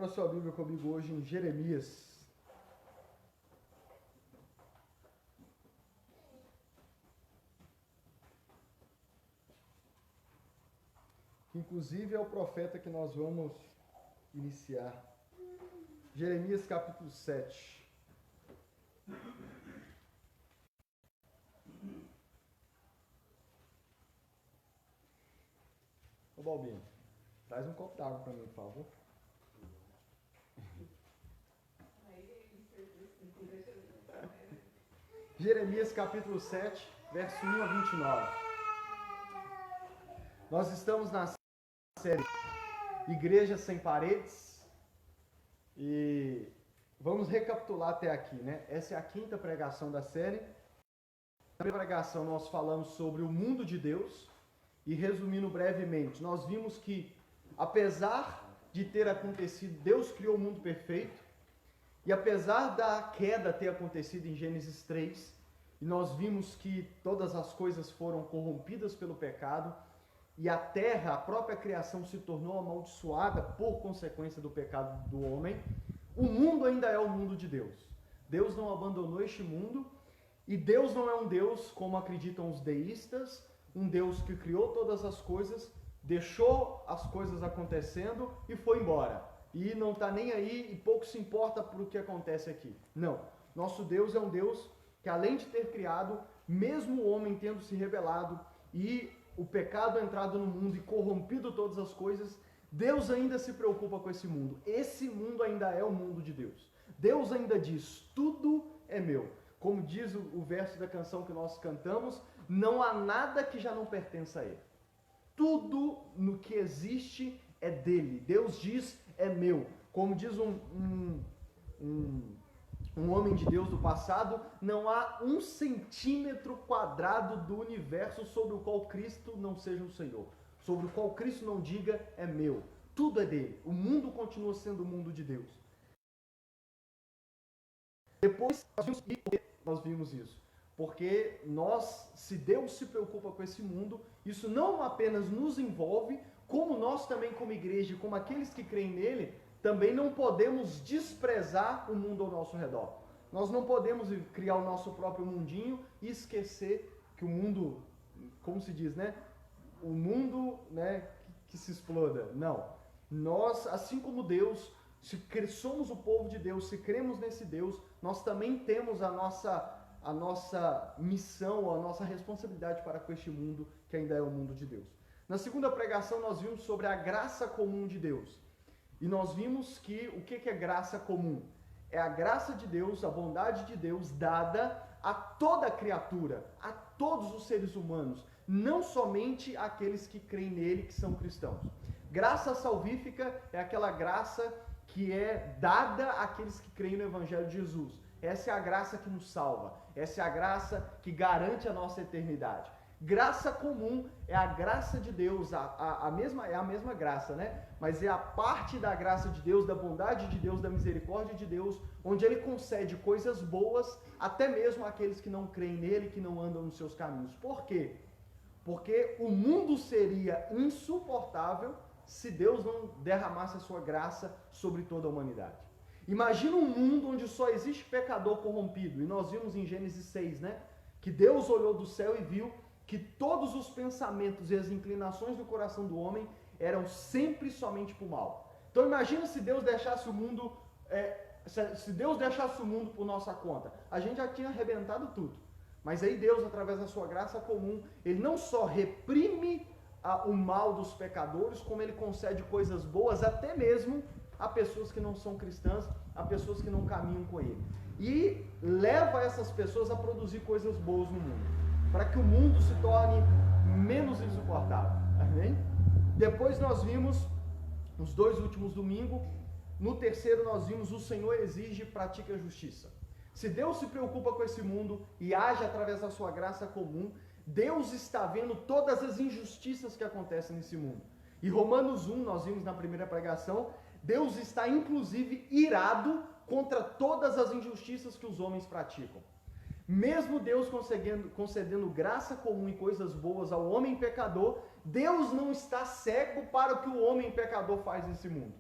Abra sua Bíblia comigo hoje em Jeremias. Que inclusive é o profeta que nós vamos iniciar. Jeremias capítulo 7. Ô Balbino, traz um copo d'água para mim, por favor. Jeremias capítulo 7, verso 1 a 29. Nós estamos na série Igreja Sem Paredes e vamos recapitular até aqui, né? Essa é a quinta pregação da série. Na primeira pregação nós falamos sobre o mundo de Deus e, resumindo brevemente, nós vimos que, apesar de ter acontecido, Deus criou o mundo perfeito. E apesar da queda ter acontecido em Gênesis 3, e nós vimos que todas as coisas foram corrompidas pelo pecado, e a terra, a própria criação, se tornou amaldiçoada por consequência do pecado do homem, o mundo ainda é o mundo de Deus. Deus não abandonou este mundo, e Deus não é um Deus, como acreditam os deístas, um Deus que criou todas as coisas, deixou as coisas acontecendo e foi embora. E não está nem aí e pouco se importa por o que acontece aqui. Não. Nosso Deus é um Deus que, além de ter criado, mesmo o homem tendo se rebelado e o pecado entrado no mundo e corrompido todas as coisas, Deus ainda se preocupa com esse mundo. Esse mundo ainda é o mundo de Deus. Deus ainda diz, tudo é meu. Como diz o verso da canção que nós cantamos, não há nada que já não pertença a Ele. Tudo no que existe é dele. Deus diz, é meu. Como diz um homem de Deus do passado, não há 1 centímetro quadrado do universo sobre o qual Cristo não seja o Senhor. Sobre o qual Cristo não diga, é meu. Tudo é dele. O mundo continua sendo o mundo de Deus. Depois nós vimos isso. Porque se Deus se preocupa com esse mundo, isso não apenas nos envolve, como nós também, como igreja, como aqueles que creem nele, também não podemos desprezar o mundo ao nosso redor. Nós não podemos criar o nosso próprio mundinho e esquecer que o mundo, como se diz, né? O mundo, né, que se exploda. Não. Nós, assim como Deus, se somos o povo de Deus, se cremos nesse Deus, nós também temos a nossa missão, a nossa responsabilidade para com este mundo, que ainda é o mundo de Deus. Na segunda pregação nós vimos sobre a graça comum de Deus. E nós vimos que o que é graça comum? É a graça de Deus, a bondade de Deus dada a toda a criatura, a todos os seres humanos, não somente aqueles que creem nele, que são cristãos. Graça salvífica é aquela graça que é dada àqueles que creem no Evangelho de Jesus. Essa é a graça que nos salva, essa é a graça que garante a nossa eternidade. Graça comum é a graça de Deus, é a mesma graça, né? Mas é a parte da graça de Deus, da bondade de Deus, da misericórdia de Deus, onde Ele concede coisas boas, até mesmo àqueles que não creem nele, que não andam nos seus caminhos. Por quê? Porque o mundo seria insuportável se Deus não derramasse a sua graça sobre toda a humanidade. Imagina um mundo onde só existe pecador corrompido, e nós vimos em Gênesis 6, né? Que Deus olhou do céu e viu que todos os pensamentos e as inclinações do coração do homem eram sempre somente para o mal. Então imagina se Deus deixasse o mundo, por nossa conta. A gente já tinha arrebentado tudo. Mas aí Deus, através da sua graça comum, Ele não só reprime o mal dos pecadores, como Ele concede coisas boas até mesmo a pessoas que não são cristãs, a pessoas que não caminham com Ele. E leva essas pessoas a produzir coisas boas no mundo, para que o mundo se torne menos insuportável. Amém? Depois nós vimos, nos 2 últimos domingos, no terceiro nós vimos o Senhor exige e pratica a justiça. Se Deus se preocupa com esse mundo e age através da sua graça comum, Deus está vendo todas as injustiças que acontecem nesse mundo. E Romanos 1, nós vimos na primeira pregação, Deus está inclusive irado contra todas as injustiças que os homens praticam. Mesmo Deus concedendo graça comum e coisas boas ao homem pecador, Deus não está cego para o que o homem pecador faz nesse mundo.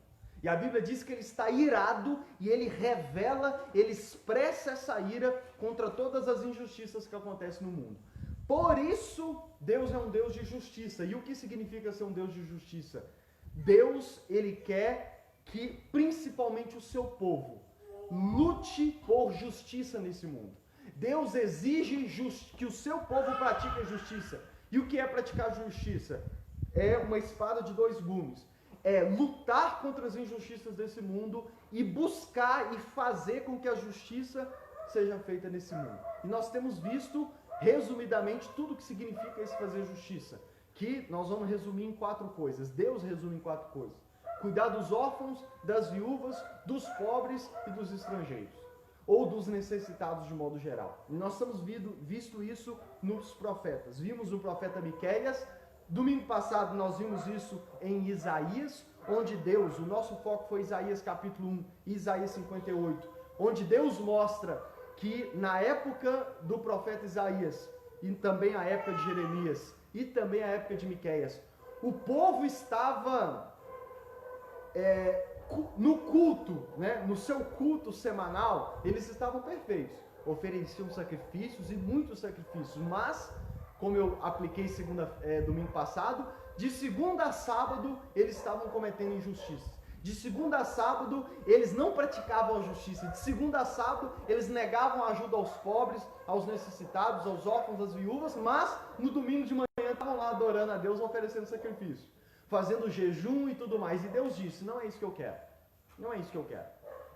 E a Bíblia diz que ele está irado e ele revela, ele expressa essa ira contra todas as injustiças que acontecem no mundo. Por isso, Deus é um Deus de justiça. E o que significa ser um Deus de justiça? Deus, ele quer que principalmente o seu povo lute por justiça nesse mundo. Deus exige que o seu povo pratique a justiça. E o que é praticar justiça? É uma espada de dois gumes. É lutar contra as injustiças desse mundo e buscar e fazer com que a justiça seja feita nesse mundo. E nós temos visto, resumidamente, tudo o que significa esse fazer justiça. Que nós vamos resumir em 4 coisas. Deus resume em 4 coisas. Cuidar dos órfãos, das viúvas, dos pobres e dos estrangeiros. Ou dos necessitados de modo geral. E nós temos visto isso nos profetas. Vimos no profeta Miqueias. Domingo passado nós vimos isso em Isaías, onde Deus, o nosso foco foi Isaías capítulo 1 e Isaías 58, onde Deus mostra que na época do profeta Isaías, e também a época de Jeremias, e também a época de Miqueias, o povo estava no culto, né, no seu culto semanal, eles estavam perfeitos, ofereciam sacrifícios e muitos sacrifícios, mas como eu apliquei domingo passado, de segunda a sábado eles estavam cometendo injustiças. De segunda a sábado eles não praticavam a justiça. De segunda a sábado eles negavam ajuda aos pobres, aos necessitados, aos órfãos, às viúvas, mas no domingo de manhã estavam lá adorando a Deus, oferecendo sacrifício, fazendo jejum e tudo mais. E Deus disse, não é isso que eu quero. Não é isso que eu quero.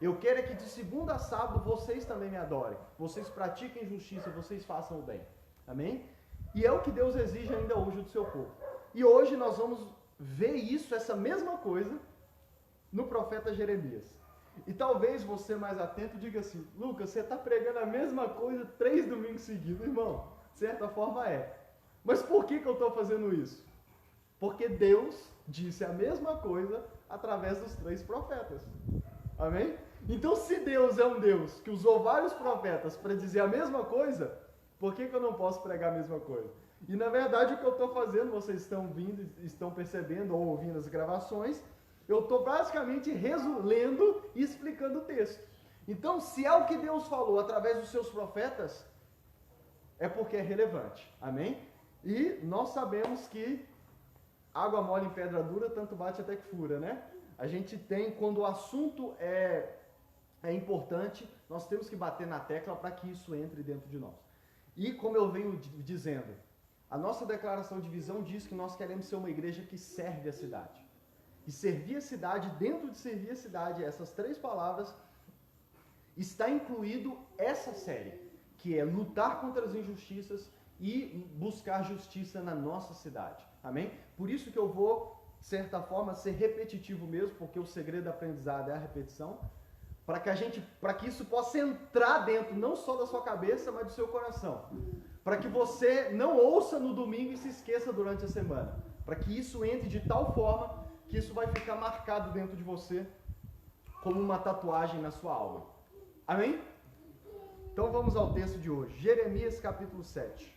Eu quero é que de segunda a sábado vocês também me adorem. Vocês pratiquem justiça, vocês façam o bem. Amém? E é o que Deus exige ainda hoje do seu povo. E hoje nós vamos ver isso, essa mesma coisa, no profeta Jeremias. E talvez você mais atento diga assim, Lucas, você está pregando a mesma coisa 3 domingos seguidos, irmão. De certa forma é. Mas por que eu estou fazendo isso? Porque Deus disse a mesma coisa através dos 3 profetas. Amém? Então se Deus é um Deus que usou vários profetas para dizer a mesma coisa, por que eu não posso pregar a mesma coisa? E na verdade o que eu estou fazendo, vocês estão vindo, estão percebendo ou ouvindo as gravações, eu estou basicamente lendo e explicando o texto. Então, se é o que Deus falou através dos seus profetas, é porque é relevante. Amém? E nós sabemos que água mole em pedra dura, tanto bate até que fura, né? A gente tem, quando o assunto é importante, nós temos que bater na tecla para que isso entre dentro de nós. E como eu venho dizendo, a nossa declaração de visão diz que nós queremos ser uma igreja que serve a cidade. E servir a cidade, dentro de servir a cidade, essas 3 palavras, está incluído essa série, que é lutar contra as injustiças e buscar justiça na nossa cidade. Amém? Por isso que eu vou, de certa forma, ser repetitivo mesmo, porque o segredo do aprendizado é a repetição, para que isso possa entrar dentro, não só da sua cabeça, mas do seu coração. Para que você não ouça no domingo e se esqueça durante a semana. Para que isso entre de tal forma que isso vai ficar marcado dentro de você como uma tatuagem na sua alma. Amém? Então vamos ao texto de hoje. Jeremias capítulo 7.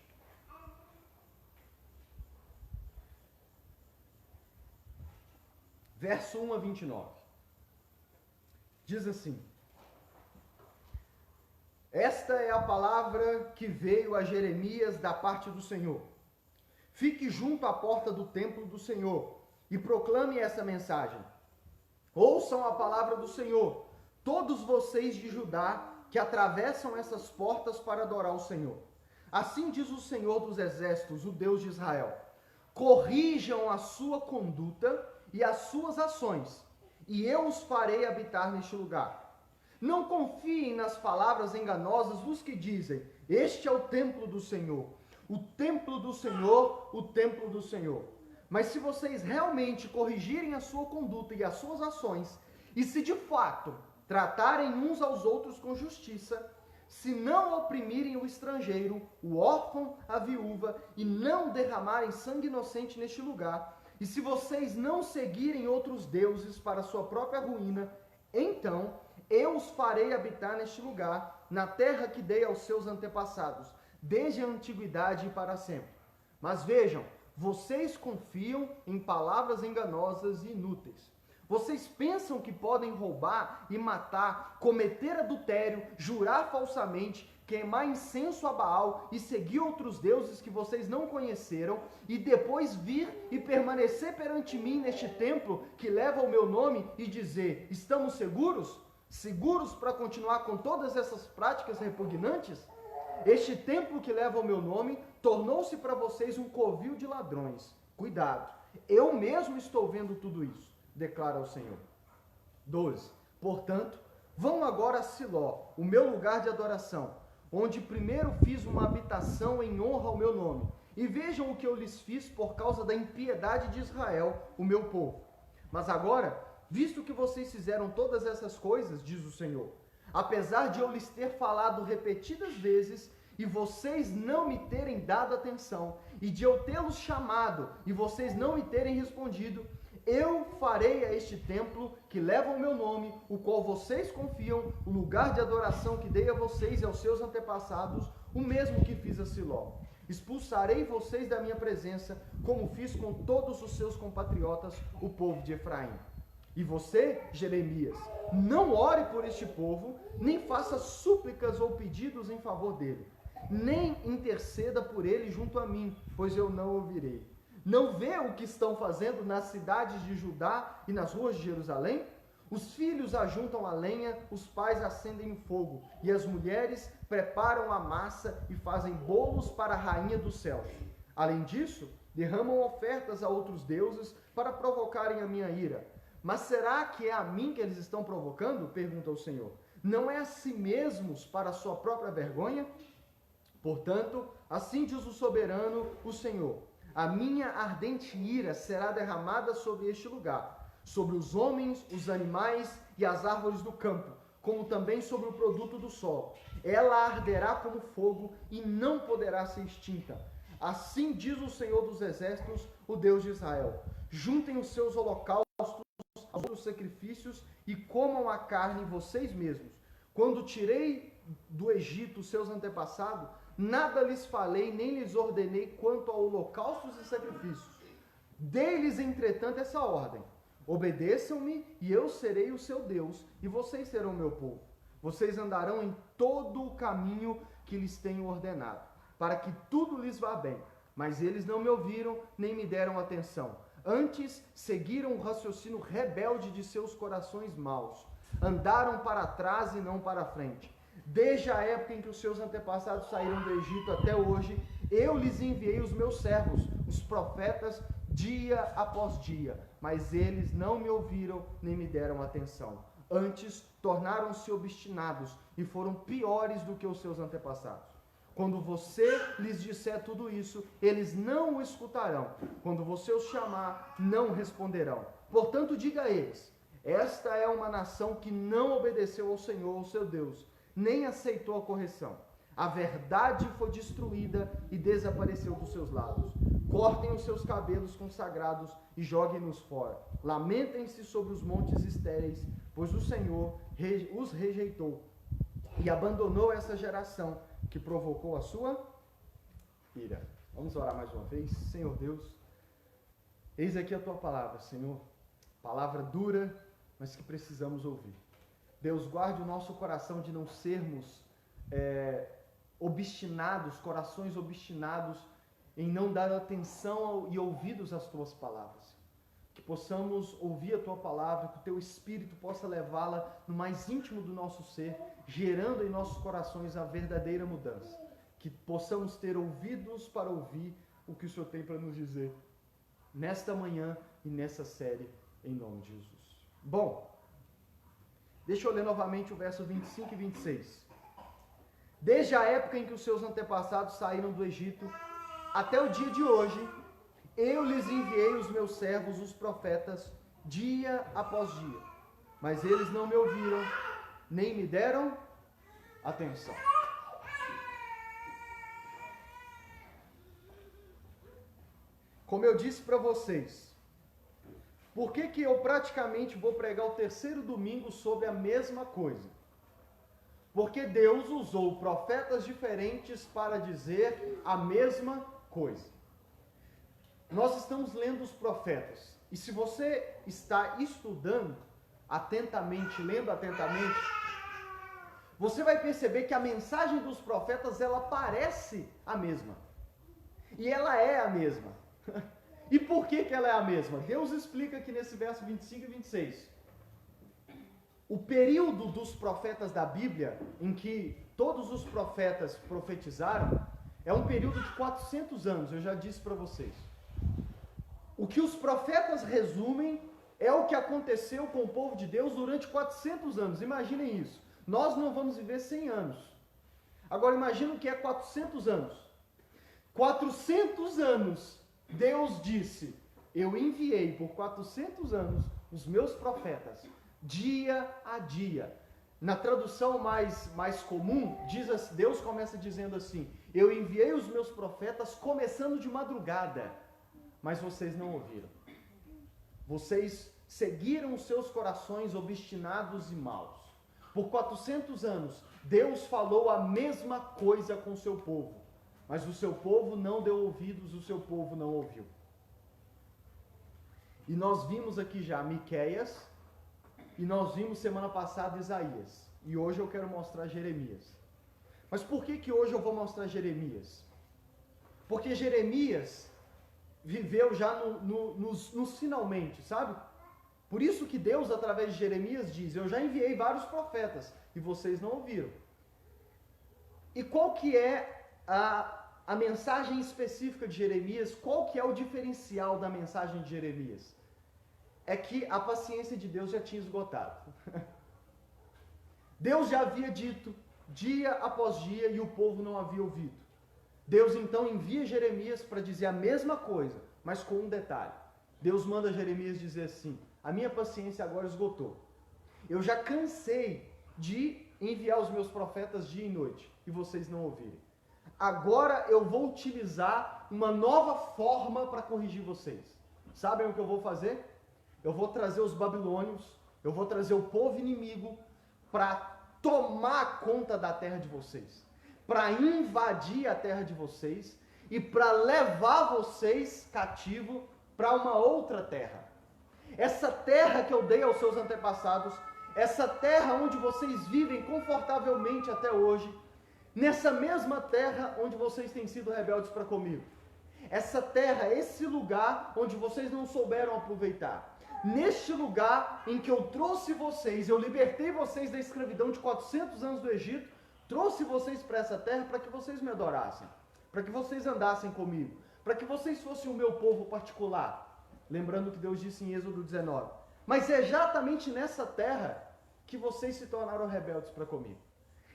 Verso 1 a 29. Diz assim: Esta é a palavra que veio a Jeremias da parte do Senhor. Fique junto à porta do templo do Senhor e proclame essa mensagem. Ouçam a palavra do Senhor, todos vocês de Judá que atravessam essas portas para adorar o Senhor. Assim diz o Senhor dos Exércitos, o Deus de Israel: corrijam a sua conduta e as suas ações, e eu os farei habitar neste lugar. Não confiem nas palavras enganosas dos que dizem: este é o templo do Senhor, o templo do Senhor, o templo do Senhor. Mas se vocês realmente corrigirem a sua conduta e as suas ações, e se de fato tratarem uns aos outros com justiça, se não oprimirem o estrangeiro, o órfão, a viúva, e não derramarem sangue inocente neste lugar, e se vocês não seguirem outros deuses para sua própria ruína, então eu os farei habitar neste lugar, na terra que dei aos seus antepassados, desde a antiguidade e para sempre. Mas vejam, vocês confiam em palavras enganosas e inúteis. Vocês pensam que podem roubar e matar, cometer adultério, jurar falsamente, queimar incenso a Baal e seguir outros deuses que vocês não conheceram, e depois vir e permanecer perante mim neste templo que leva o meu nome e dizer: estamos seguros? Seguros para continuar com todas essas práticas repugnantes? Este templo que leva o meu nome tornou-se para vocês um covil de ladrões. Cuidado, eu mesmo estou vendo tudo isso, declara o Senhor. 12. Portanto, vão agora a Siló, o meu lugar de adoração, onde primeiro fiz uma habitação em honra ao meu nome, e vejam o que eu lhes fiz por causa da impiedade de Israel, o meu povo. Mas agora, visto que vocês fizeram todas essas coisas, diz o Senhor, apesar de eu lhes ter falado repetidas vezes, e vocês não me terem dado atenção, e de eu tê-los chamado, e vocês não me terem respondido, eu farei a este templo que leva o meu nome, o qual vocês confiam, o lugar de adoração que dei a vocês e aos seus antepassados, o mesmo que fiz a Siló. Expulsarei vocês da minha presença, como fiz com todos os seus compatriotas, o povo de Efraim. E você, Jeremias, não ore por este povo, nem faça súplicas ou pedidos em favor dele, nem interceda por ele junto a mim, pois eu não ouvirei. Não vê o que estão fazendo nas cidades de Judá e nas ruas de Jerusalém? Os filhos ajuntam a lenha, os pais acendem o fogo, e as mulheres preparam a massa e fazem bolos para a rainha dos céus. Além disso, derramam ofertas a outros deuses para provocarem a minha ira. Mas será que é a mim que eles estão provocando? Pergunta o Senhor. Não é a si mesmos para a sua própria vergonha? Portanto, assim diz o soberano, o Senhor: a minha ardente ira será derramada sobre este lugar, sobre os homens, os animais e as árvores do campo, como também sobre o produto do solo. Ela arderá como fogo e não poderá ser extinta. Assim diz o Senhor dos Exércitos, o Deus de Israel: juntem os seus holocaustos aos seus sacrifícios e comam a carne vocês mesmos. Quando tirei do Egito os seus antepassados, nada lhes falei, nem lhes ordenei quanto a holocaustos e sacrifícios. Dei-lhes, entretanto, essa ordem: obedeçam-me, e eu serei o seu Deus, e vocês serão meu povo. Vocês andarão em todo o caminho que lhes tenho ordenado, para que tudo lhes vá bem. Mas eles não me ouviram, nem me deram atenção. Antes, seguiram o raciocínio rebelde de seus corações maus. Andaram para trás e não para frente. Desde a época em que os seus antepassados saíram do Egito até hoje, eu lhes enviei os meus servos, os profetas, dia após dia, mas eles não me ouviram nem me deram atenção. Antes, tornaram-se obstinados e foram piores do que os seus antepassados. Quando você lhes disser tudo isso, eles não o escutarão. Quando você os chamar, não responderão. Portanto, diga a eles: esta é uma nação que não obedeceu ao Senhor, o seu Deus, nem aceitou a correção. A verdade foi destruída e desapareceu dos seus lábios. Cortem os seus cabelos consagrados e joguem-nos fora. Lamentem-se sobre os montes estéreis, pois o Senhor os rejeitou e abandonou essa geração que provocou a sua ira. Vamos orar mais uma vez. Senhor Deus, eis aqui a tua palavra, Senhor. Palavra dura, mas que precisamos ouvir. Deus, guarde o nosso coração de não sermos obstinados, corações obstinados em não dar atenção e ouvidos às tuas palavras. Que possamos ouvir a tua palavra, que o teu Espírito possa levá-la no mais íntimo do nosso ser, gerando em nossos corações a verdadeira mudança. Que possamos ter ouvidos para ouvir o que o Senhor tem para nos dizer nesta manhã e nessa série, em nome de Jesus. Bom, deixa eu ler novamente o verso 25 e 26. Desde a época em que os seus antepassados saíram do Egito, até o dia de hoje, eu lhes enviei os meus servos, os profetas, dia após dia. Mas eles não me ouviram, nem me deram atenção. Como eu disse para vocês, por que eu praticamente vou pregar o terceiro domingo sobre a mesma coisa? Porque Deus usou profetas diferentes para dizer a mesma coisa. Nós estamos lendo os profetas. E se você está estudando atentamente, lendo atentamente, você vai perceber que a mensagem dos profetas, ela parece a mesma. E ela é a mesma. E por que ela é a mesma? Deus explica aqui nesse verso 25 e 26. O período dos profetas da Bíblia, em que todos os profetas profetizaram, é um período de 400 anos, eu já disse para vocês. O que os profetas resumem é o que aconteceu com o povo de Deus durante 400 anos. Imaginem isso. Nós não vamos viver 100 anos. Agora imaginem o que é 400 anos. 400 anos, Deus disse, eu enviei por 400 anos os meus profetas, dia a dia. Na tradução mais comum, Deus começa dizendo assim, eu enviei os meus profetas começando de madrugada, mas vocês não ouviram. Vocês seguiram os seus corações obstinados e maus. Por 400 anos, Deus falou a mesma coisa com o seu povo, mas o seu povo não deu ouvidos, o seu povo não ouviu. E nós vimos aqui já Miqueias, e nós vimos semana passada Isaías, e hoje eu quero mostrar Jeremias. Mas por que hoje eu vou mostrar Jeremias? Porque Jeremias viveu já nos finalmente, sabe? Por isso que Deus, através de Jeremias, diz, eu já enviei vários profetas, e vocês não ouviram. E qual que é a mensagem específica de Jeremias? Qual que é o diferencial da mensagem de Jeremias? É que a paciência de Deus já tinha esgotado. Deus já havia dito dia após dia e o povo não havia ouvido. Deus então envia Jeremias para dizer a mesma coisa, mas com um detalhe. Deus manda Jeremias dizer assim, a minha paciência agora esgotou. Eu já cansei de enviar os meus profetas dia e noite e vocês não ouvirem. Agora eu vou utilizar uma nova forma para corrigir vocês. Sabem o que eu vou fazer? Eu vou trazer os babilônios, eu vou trazer o povo inimigo para tomar conta da terra de vocês, para invadir a terra de vocês e para levar vocês cativo para uma outra terra. Essa terra que eu dei aos seus antepassados, essa terra onde vocês vivem confortavelmente até hoje, nessa mesma terra onde vocês têm sido rebeldes para comigo. Essa terra, esse lugar onde vocês não souberam aproveitar. Neste lugar em que eu trouxe vocês, eu libertei vocês da escravidão de 400 anos do Egito, trouxe vocês para essa terra para que vocês me adorassem, para que vocês andassem comigo, para que vocês fossem o meu povo particular. Lembrando que Deus disse em Êxodo 19. Mas é exatamente nessa terra que vocês se tornaram rebeldes para comigo.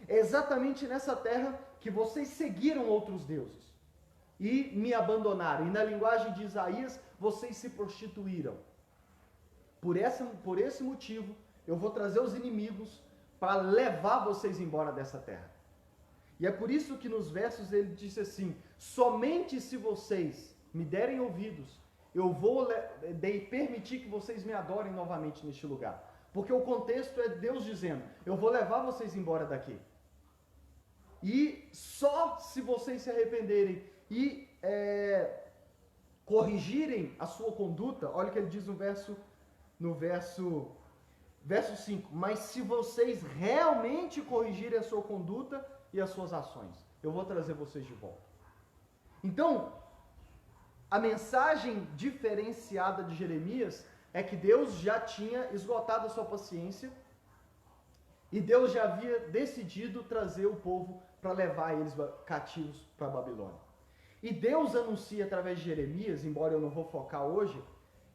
É exatamente nessa terra que vocês seguiram outros deuses e me abandonaram. E na linguagem de Isaías, vocês se prostituíram. Por esse motivo, eu vou trazer os inimigos para levar vocês embora dessa terra. E é por isso que nos versos ele disse assim, somente se vocês me derem ouvidos, eu vou permitir que vocês me adorem novamente neste lugar. Porque o contexto é Deus dizendo, eu vou levar vocês embora daqui. E só se vocês se arrependerem e corrigirem a sua conduta, olha o que ele diz no verso 5, mas se vocês realmente corrigirem a sua conduta e as suas ações, eu vou trazer vocês de volta. Então, a mensagem diferenciada de Jeremias é que Deus já tinha esgotado a sua paciência e Deus já havia decidido trazer o povo para levar eles cativos para a Babilônia. E Deus anuncia através de Jeremias, embora eu não vou focar hoje,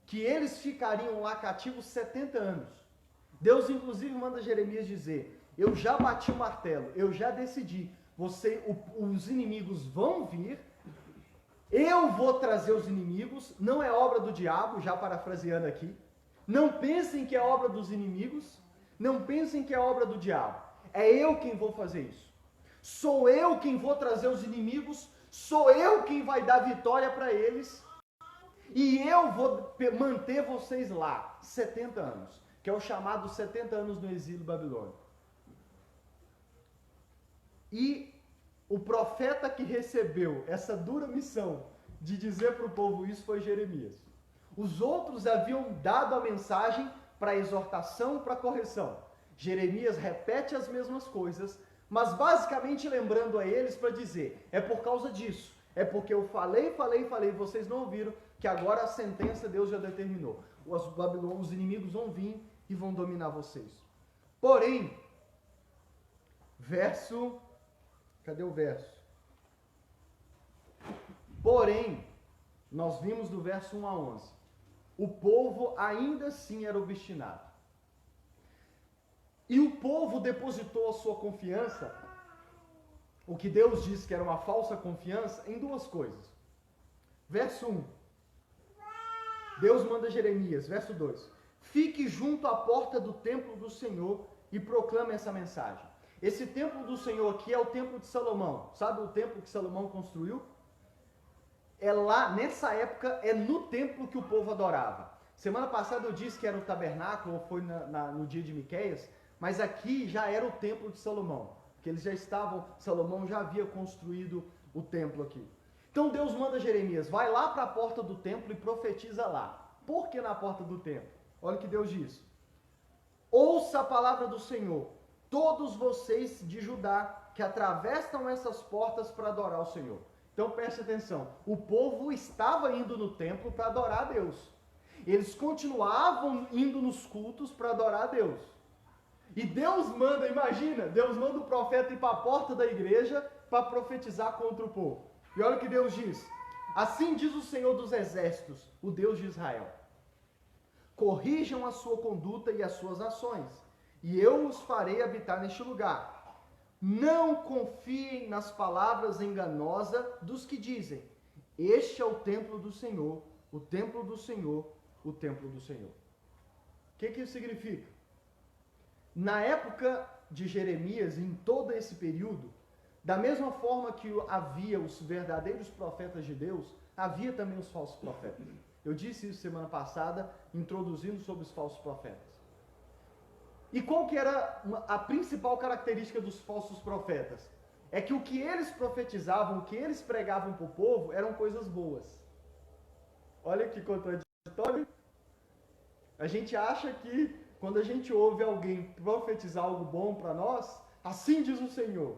que eles ficariam lá cativos 70 anos. Deus inclusive manda Jeremias dizer, eu já bati o martelo, eu já decidi, os inimigos vão vir, eu vou trazer os inimigos, não é obra do diabo, já parafraseando aqui, não pensem que é obra dos inimigos, não pensem que é obra do diabo, é eu quem vou fazer isso. Sou eu quem vou trazer os inimigos, sou eu quem vai dar vitória para eles, e eu vou manter vocês lá 70 anos, que é o chamado 70 anos no exílio babilônico. E o profeta que recebeu essa dura missão de dizer para o povo isso foi Jeremias. Os outros haviam dado a mensagem para exortação, para correção. Jeremias repete as mesmas coisas, mas basicamente lembrando a eles para dizer, é por causa disso, é porque eu falei, vocês não ouviram, que agora a sentença Deus já determinou. Os inimigos vão vir e vão dominar vocês. Porém, cadê o verso? Porém, nós vimos do verso 1 a 11, o povo ainda assim era obstinado. E o povo depositou a sua confiança, o que Deus disse que era uma falsa confiança, em duas coisas. Verso 1, Deus manda Jeremias, verso 2, fique junto à porta do templo do Senhor e proclame essa mensagem. Esse templo do Senhor aqui é o templo de Salomão. Sabe o templo que Salomão construiu? É lá, nessa época, é no templo que o povo adorava. Semana passada eu disse que era o tabernáculo, ou foi no dia de Miqueias, mas aqui já era o templo de Salomão, porque eles já estavam, Salomão já havia construído o templo aqui. Então Deus manda Jeremias, vai lá para a porta do templo e profetiza lá. Por que na porta do templo? Olha o que Deus diz. Ouça a palavra do Senhor, todos vocês de Judá que atravessam essas portas para adorar o Senhor. Então preste atenção, o povo estava indo no templo para adorar a Deus. Eles continuavam indo nos cultos para adorar a Deus. E Deus manda, imagina, Deus manda o profeta ir para a porta da igreja para profetizar contra o povo. E olha o que Deus diz. Assim diz o Senhor dos Exércitos, o Deus de Israel. Corrijam a sua conduta e as suas ações, e eu os farei habitar neste lugar. Não confiem nas palavras enganosas dos que dizem, este é o templo do Senhor, o templo do Senhor, o templo do Senhor. O que isso significa? Na época de Jeremias, em todo esse período, da mesma forma que havia os verdadeiros profetas de Deus, havia também os falsos profetas. Eu disse isso semana passada, introduzindo sobre os falsos profetas. E qual que era a principal característica dos falsos profetas? É que o que eles profetizavam, o que eles pregavam para o povo, eram coisas boas. Olha que contraditório. A gente acha que quando a gente ouve alguém profetizar algo bom para nós, assim diz o Senhor,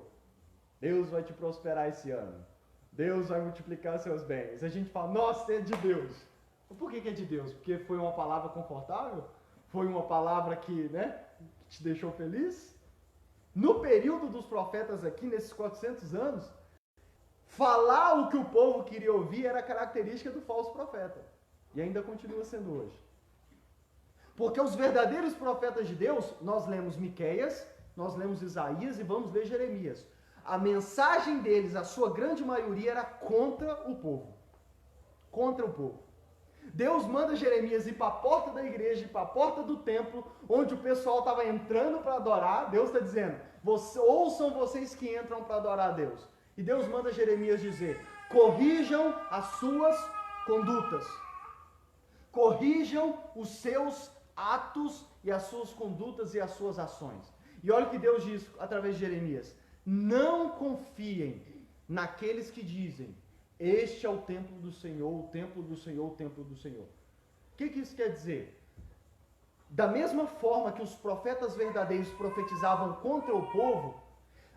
Deus vai te prosperar esse ano, Deus vai multiplicar seus bens. A gente fala, nossa, é de Deus. Por que é de Deus? Porque foi uma palavra confortável? Foi uma palavra que te deixou feliz? No período dos profetas aqui, nesses 400 anos, falar o que o povo queria ouvir era característica do falso profeta. E ainda continua sendo hoje. Porque os verdadeiros profetas de Deus, nós lemos Miqueias, nós lemos Isaías e vamos ler Jeremias. A mensagem deles, a sua grande maioria, era contra o povo. Contra o povo. Deus manda Jeremias ir para a porta da igreja, ir para a porta do templo, onde o pessoal estava entrando para adorar. Deus está dizendo, ouçam vocês que entram para adorar a Deus. E Deus manda Jeremias dizer, corrijam as suas condutas. Corrijam os seus atos e as suas condutas e as suas ações. E olha o que Deus diz através de Jeremias. Não confiem naqueles que dizem, este é o templo do Senhor, o templo do Senhor, o templo do Senhor. O que isso quer dizer? Da mesma forma que os profetas verdadeiros profetizavam contra o povo,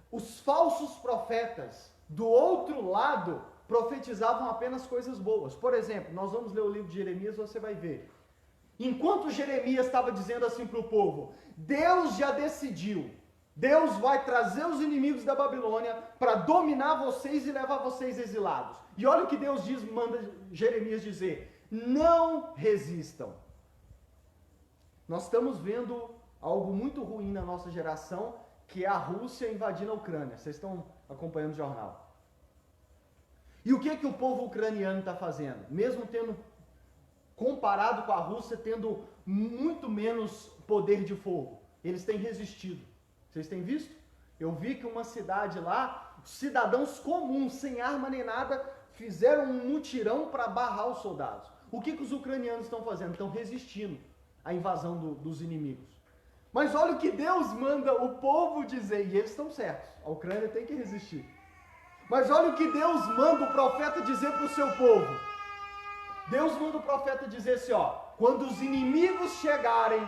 os falsos profetas, do outro lado, profetizavam apenas coisas boas. Por exemplo, nós vamos ler o livro de Jeremias, você vai ver. Enquanto Jeremias estava dizendo assim para o povo, Deus já decidiu, Deus vai trazer os inimigos da Babilônia para dominar vocês e levar vocês exilados. E olha o que Deus diz, manda Jeremias dizer, não resistam. Nós estamos vendo algo muito ruim na nossa geração, que é a Rússia invadindo a Ucrânia. Vocês estão acompanhando o jornal. E o que o povo ucraniano está fazendo? Mesmo tendo, comparado com a Rússia, tendo muito menos poder de fogo, eles têm resistido. Vocês têm visto? Eu vi que uma cidade lá, cidadãos comuns, sem arma nem nada, fizeram um mutirão para barrar os soldados. O que os ucranianos estão fazendo? Estão resistindo à invasão dos inimigos. Mas olha o que Deus manda o povo dizer, e eles estão certos, a Ucrânia tem que resistir. Mas olha o que Deus manda o profeta dizer para o seu povo. Deus manda o profeta dizer assim, ó, quando os inimigos chegarem,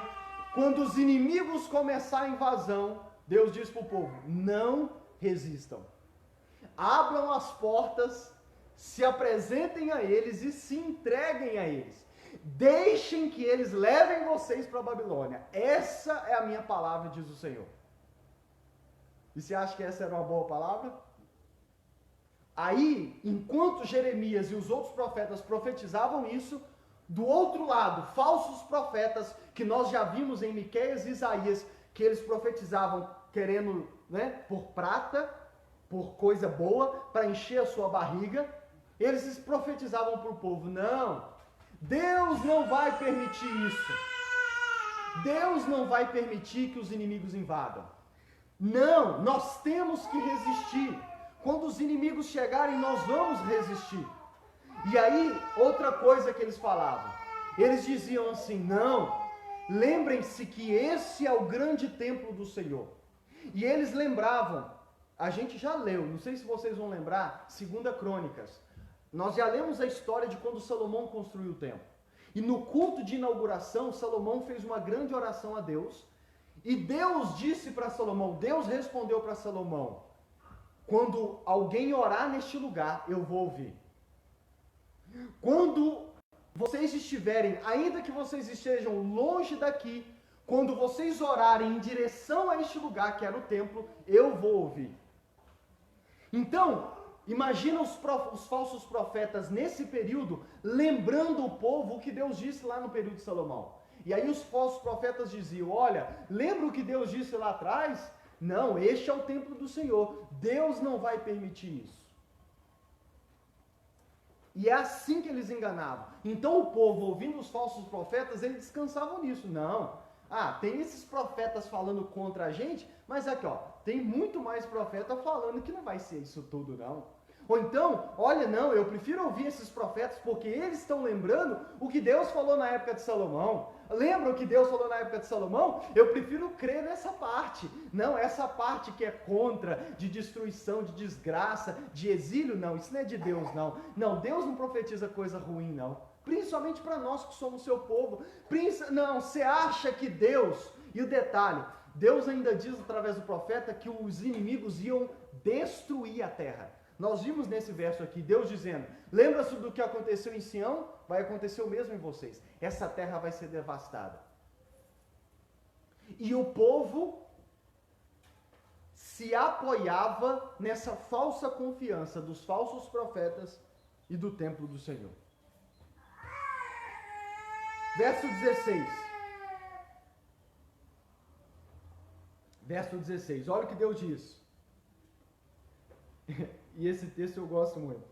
quando os inimigos começarem a invasão, Deus diz para o povo, não resistam. Abram as portas, se apresentem a eles e se entreguem a eles. Deixem que eles levem vocês para a Babilônia. Essa é a minha palavra, diz o Senhor. E você acha que essa era uma boa palavra? Aí, enquanto Jeremias e os outros profetas profetizavam isso, do outro lado, falsos profetas, que nós já vimos em Miqueias e Isaías, que eles profetizavam querendo, por prata, por coisa boa, para encher a sua barriga, eles profetizavam para o povo, não, Deus não vai permitir isso. Deus não vai permitir que os inimigos invadam. Não, nós temos que resistir. Quando os inimigos chegarem, nós vamos resistir. E aí, outra coisa que eles falavam, eles diziam assim, não, lembrem-se que esse é o grande templo do Senhor. E eles lembravam, a gente já leu, não sei se vocês vão lembrar, 2 Crônicas. Nós já lemos a história de quando Salomão construiu o templo. E no culto de inauguração, Salomão fez uma grande oração a Deus. E Deus disse para Salomão, Deus respondeu para Salomão, quando alguém orar neste lugar, eu vou ouvir. Quando vocês estiverem, ainda que vocês estejam longe daqui, quando vocês orarem em direção a este lugar, que era o templo, eu vou ouvir. Então, imagina os falsos profetas nesse período, lembrando o povo o que Deus disse lá no período de Salomão. E aí os falsos profetas diziam, olha, lembra o que Deus disse lá atrás? Não, este é o templo do Senhor. Deus não vai permitir isso. E é assim que eles enganavam. Então o povo, ouvindo os falsos profetas, eles descansavam nisso. Não. Tem esses profetas falando contra a gente, mas aqui, ó, tem muito mais profeta falando que não vai ser isso tudo, não. Ou então, olha, não, eu prefiro ouvir esses profetas porque eles estão lembrando o que Deus falou na época de Salomão. Lembra o que Deus falou na época de Salomão? Eu prefiro crer nessa parte. Não, essa parte que é contra, de destruição, de desgraça, de exílio, não. Isso não é de Deus, não. Não, Deus não profetiza coisa ruim, não. Principalmente para nós que somos seu povo. Não, você acha que Deus... E o detalhe, Deus ainda diz através do profeta que os inimigos iam destruir a terra. Nós vimos nesse verso aqui, Deus dizendo, lembra-se do que aconteceu em Sião? Vai acontecer o mesmo em vocês. Essa terra vai ser devastada. E o povo se apoiava nessa falsa confiança dos falsos profetas e do templo do Senhor. Verso 16. Verso 16. Olha o que Deus diz. E esse texto eu gosto muito.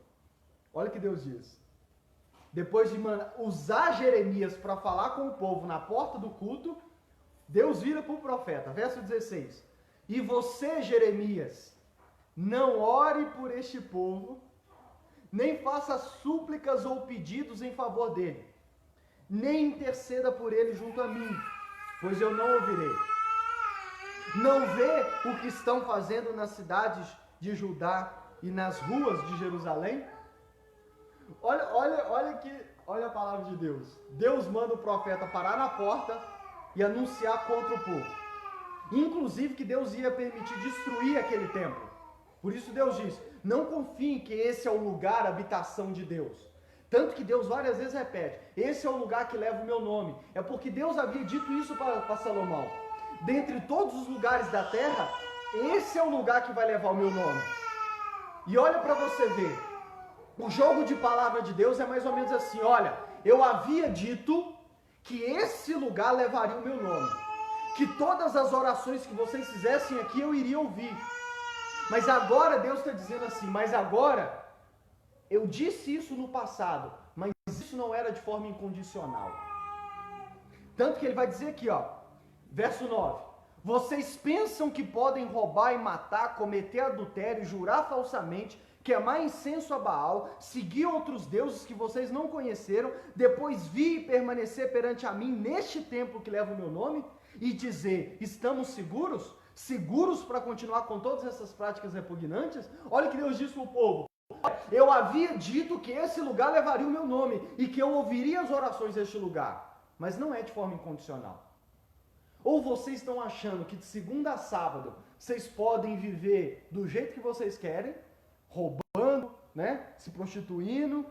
Olha o que Deus diz. Depois de usar Jeremias para falar com o povo na porta do culto, Deus vira para o profeta. Verso 16. E você, Jeremias, não ore por este povo, nem faça súplicas ou pedidos em favor dele, nem interceda por ele junto a mim, pois eu não ouvirei. Não vê o que estão fazendo nas cidades de Judá e nas ruas de Jerusalém? Olha a palavra de Deus. Deus manda o profeta parar na porta e anunciar contra o povo. Inclusive que Deus ia permitir destruir aquele templo. Por isso Deus diz, não confiem que esse é o lugar, a habitação de Deus. Tanto que Deus várias vezes repete, esse é o lugar que leva o meu nome. É porque Deus havia dito isso para Salomão. Dentre todos os lugares da terra, esse é o lugar que vai levar o meu nome. E olha para você ver, o jogo de palavra de Deus é mais ou menos assim, olha, eu havia dito que esse lugar levaria o meu nome, que todas as orações que vocês fizessem aqui eu iria ouvir, mas agora Deus está dizendo assim, mas agora, eu disse isso no passado, mas isso não era de forma incondicional. Tanto que ele vai dizer aqui, ó, verso 9, vocês pensam que podem roubar e matar, cometer adultério, jurar falsamente, queimar incenso a Baal, seguir outros deuses que vocês não conheceram, depois vir e permanecer perante a mim neste templo que leva o meu nome, e dizer, estamos seguros? Seguros para continuar com todas essas práticas repugnantes? Olha o que Deus diz para o povo, Eu havia dito que esse lugar levaria o meu nome e que eu ouviria as orações deste lugar. Mas não é de forma incondicional. Ou vocês estão achando que de segunda a sábado vocês podem viver do jeito que vocês querem, roubando, né, se prostituindo,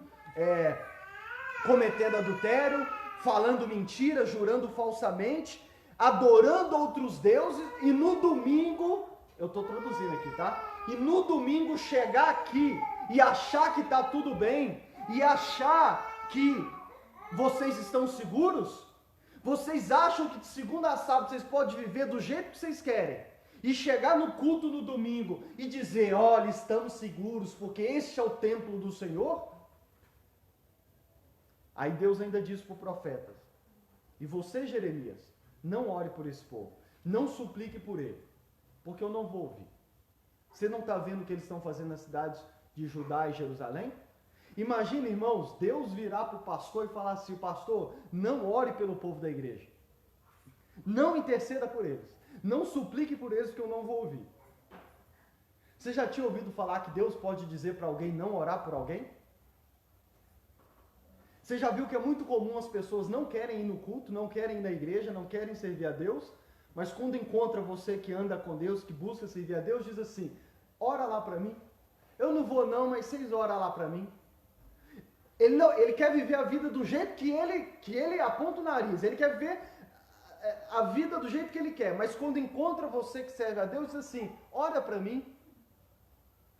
cometendo adultério, falando mentira, jurando falsamente, adorando outros deuses, e no domingo, eu estou traduzindo aqui, tá? E no domingo chegar aqui e achar que está tudo bem, e achar que vocês estão seguros? Vocês acham que de segunda a sábado vocês podem viver do jeito que vocês querem? E chegar no culto no domingo e dizer, olha, estamos seguros, porque este é o templo do Senhor? Aí Deus ainda diz para o profeta, e você, Jeremias, não ore por esse povo, não suplique por ele, porque eu não vou ouvir. Você não está vendo o que eles estão fazendo nas cidades de Judá e Jerusalém? Imagina, irmãos, Deus virar para o pastor e falar assim, pastor, não ore pelo povo da igreja. Não interceda por eles. Não suplique por eles, porque eu não vou ouvir. Você já tinha ouvido falar que Deus pode dizer para alguém não orar por alguém? Você já viu que é muito comum as pessoas não querem ir no culto, não querem ir na igreja, não querem servir a Deus, mas quando encontra você que anda com Deus, que busca servir a Deus, diz assim, ora lá para mim. Eu não vou não, mas vocês oram lá para mim. Ele quer viver a vida do jeito que ele aponta o nariz. Ele quer viver a vida do jeito que ele quer. Mas quando encontra você que serve a Deus, diz assim, ora para mim.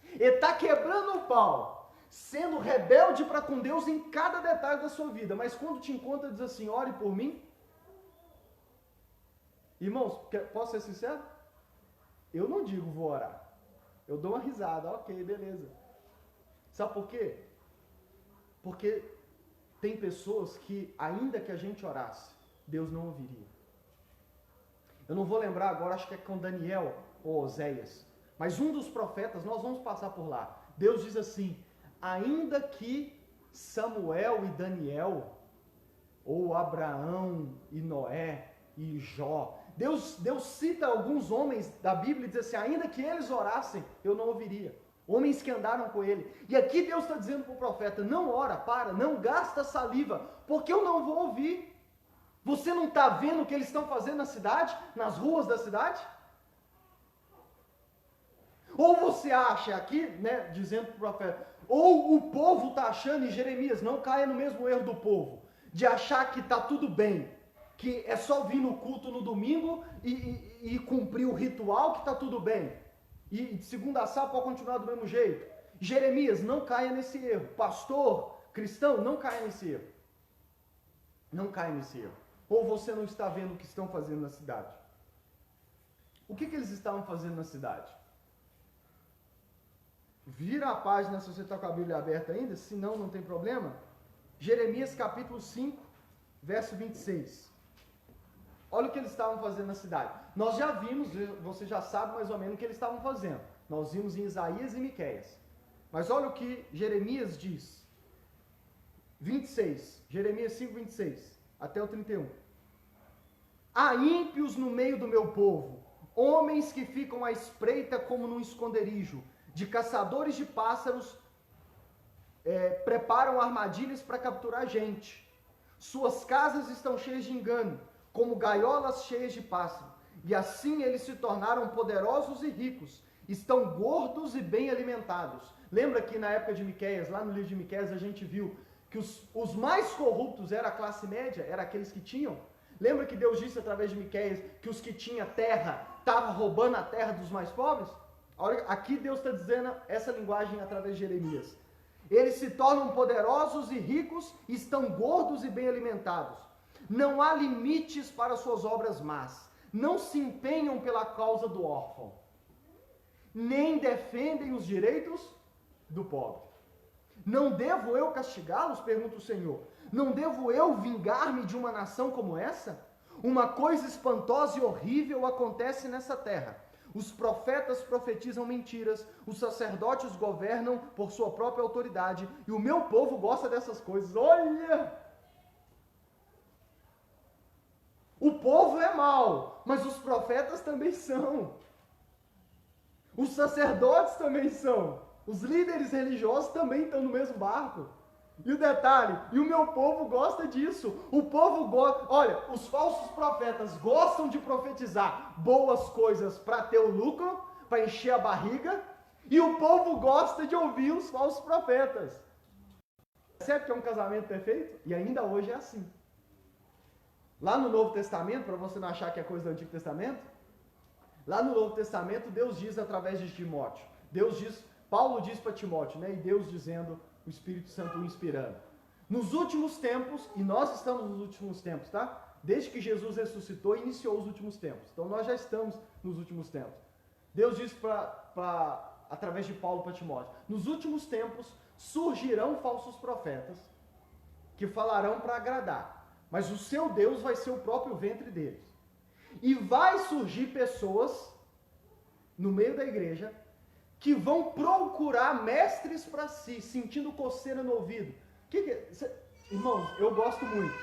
Ele está quebrando o pau, sendo rebelde para com Deus em cada detalhe da sua vida. Mas quando te encontra, diz assim, ore por mim. Irmãos, posso ser sincero? Eu não digo vou orar. Eu dou uma risada, ok, beleza. Sabe por quê? Porque tem pessoas que, ainda que a gente orasse, Deus não ouviria. Eu não vou lembrar agora, acho que é com Daniel ou Oséias, mas um dos profetas, nós vamos passar por lá. Deus diz assim, ainda que Samuel e Daniel, ou Abraão e Noé e Jó, Deus cita alguns homens da Bíblia e diz assim, ainda que eles orassem, eu não ouviria. Homens que andaram com ele. E aqui Deus está dizendo para o profeta, não ora, não gasta saliva, porque eu não vou ouvir. Você não está vendo o que eles estão fazendo na cidade, nas ruas da cidade? Ou você acha aqui, né, dizendo para o profeta, ou o povo está achando, e Jeremias, não caia no mesmo erro do povo, de achar que está tudo bem, que é só vir no culto no domingo e cumprir o ritual que está tudo bem. E de segunda a sábado pode continuar do mesmo jeito. Jeremias, não caia nesse erro. Pastor, cristão, não caia nesse erro. Não caia nesse erro. Ou você não está vendo o que estão fazendo na cidade. O que eles estavam fazendo na cidade? Vira a página se você está com a Bíblia aberta ainda, se não, não tem problema. Jeremias capítulo 5, verso 26. Olha o que eles estavam fazendo na cidade. Nós já vimos, você já sabe mais ou menos o que eles estavam fazendo. Nós vimos em Isaías e Miqueias. Mas olha o que Jeremias diz. 26, Jeremias 5, 26, até o 31. Há ímpios no meio do meu povo, homens que ficam à espreita como num esconderijo, de caçadores de pássaros, preparam armadilhas para capturar gente. Suas casas estão cheias de engano, como gaiolas cheias de pássaro. E assim eles se tornaram poderosos e ricos, estão gordos e bem alimentados. Lembra que na época de Miqueias, lá no livro de Miqueias, a gente viu que os mais corruptos era a classe média, eram aqueles que tinham? Lembra que Deus disse através de Miqueias que os que tinham terra estavam roubando a terra dos mais pobres? Aqui Deus está dizendo essa linguagem através de Jeremias. Eles se tornam poderosos e ricos, estão gordos e bem alimentados. Não há limites para suas obras más. Não se empenham pela causa do órfão. Nem defendem os direitos do pobre. Não devo eu castigá-los? Pergunta o Senhor. Não devo eu vingar-me de uma nação como essa? Uma coisa espantosa e horrível acontece nessa terra. Os profetas profetizam mentiras, os sacerdotes governam por sua própria autoridade, e o meu povo gosta dessas coisas. Olha! O povo é mau, mas os profetas também são. Os sacerdotes também são. Os líderes religiosos também estão no mesmo barco. E o detalhe, e o meu povo gosta disso. O povo gosta, olha, os falsos profetas gostam de profetizar boas coisas para ter o lucro, para encher a barriga, e o povo gosta de ouvir os falsos profetas. Percebe que é um casamento perfeito? E ainda hoje é assim. Lá no Novo Testamento, para você não achar que é coisa do Antigo Testamento, lá no Novo Testamento, Deus diz através de Timóteo, Paulo diz para Timóteo, né? E Deus dizendo, o Espírito Santo o inspirando. Nos últimos tempos, e nós estamos nos últimos tempos, tá? Desde que Jesus ressuscitou, iniciou os últimos tempos. Então nós já estamos nos últimos tempos. Deus diz através de Paulo para Timóteo, nos últimos tempos surgirão falsos profetas que falarão para agradar, mas o seu Deus vai ser o próprio ventre deles. E vai surgir pessoas no meio da igreja que vão procurar mestres para si, sentindo coceira no ouvido. Irmãos, eu gosto muito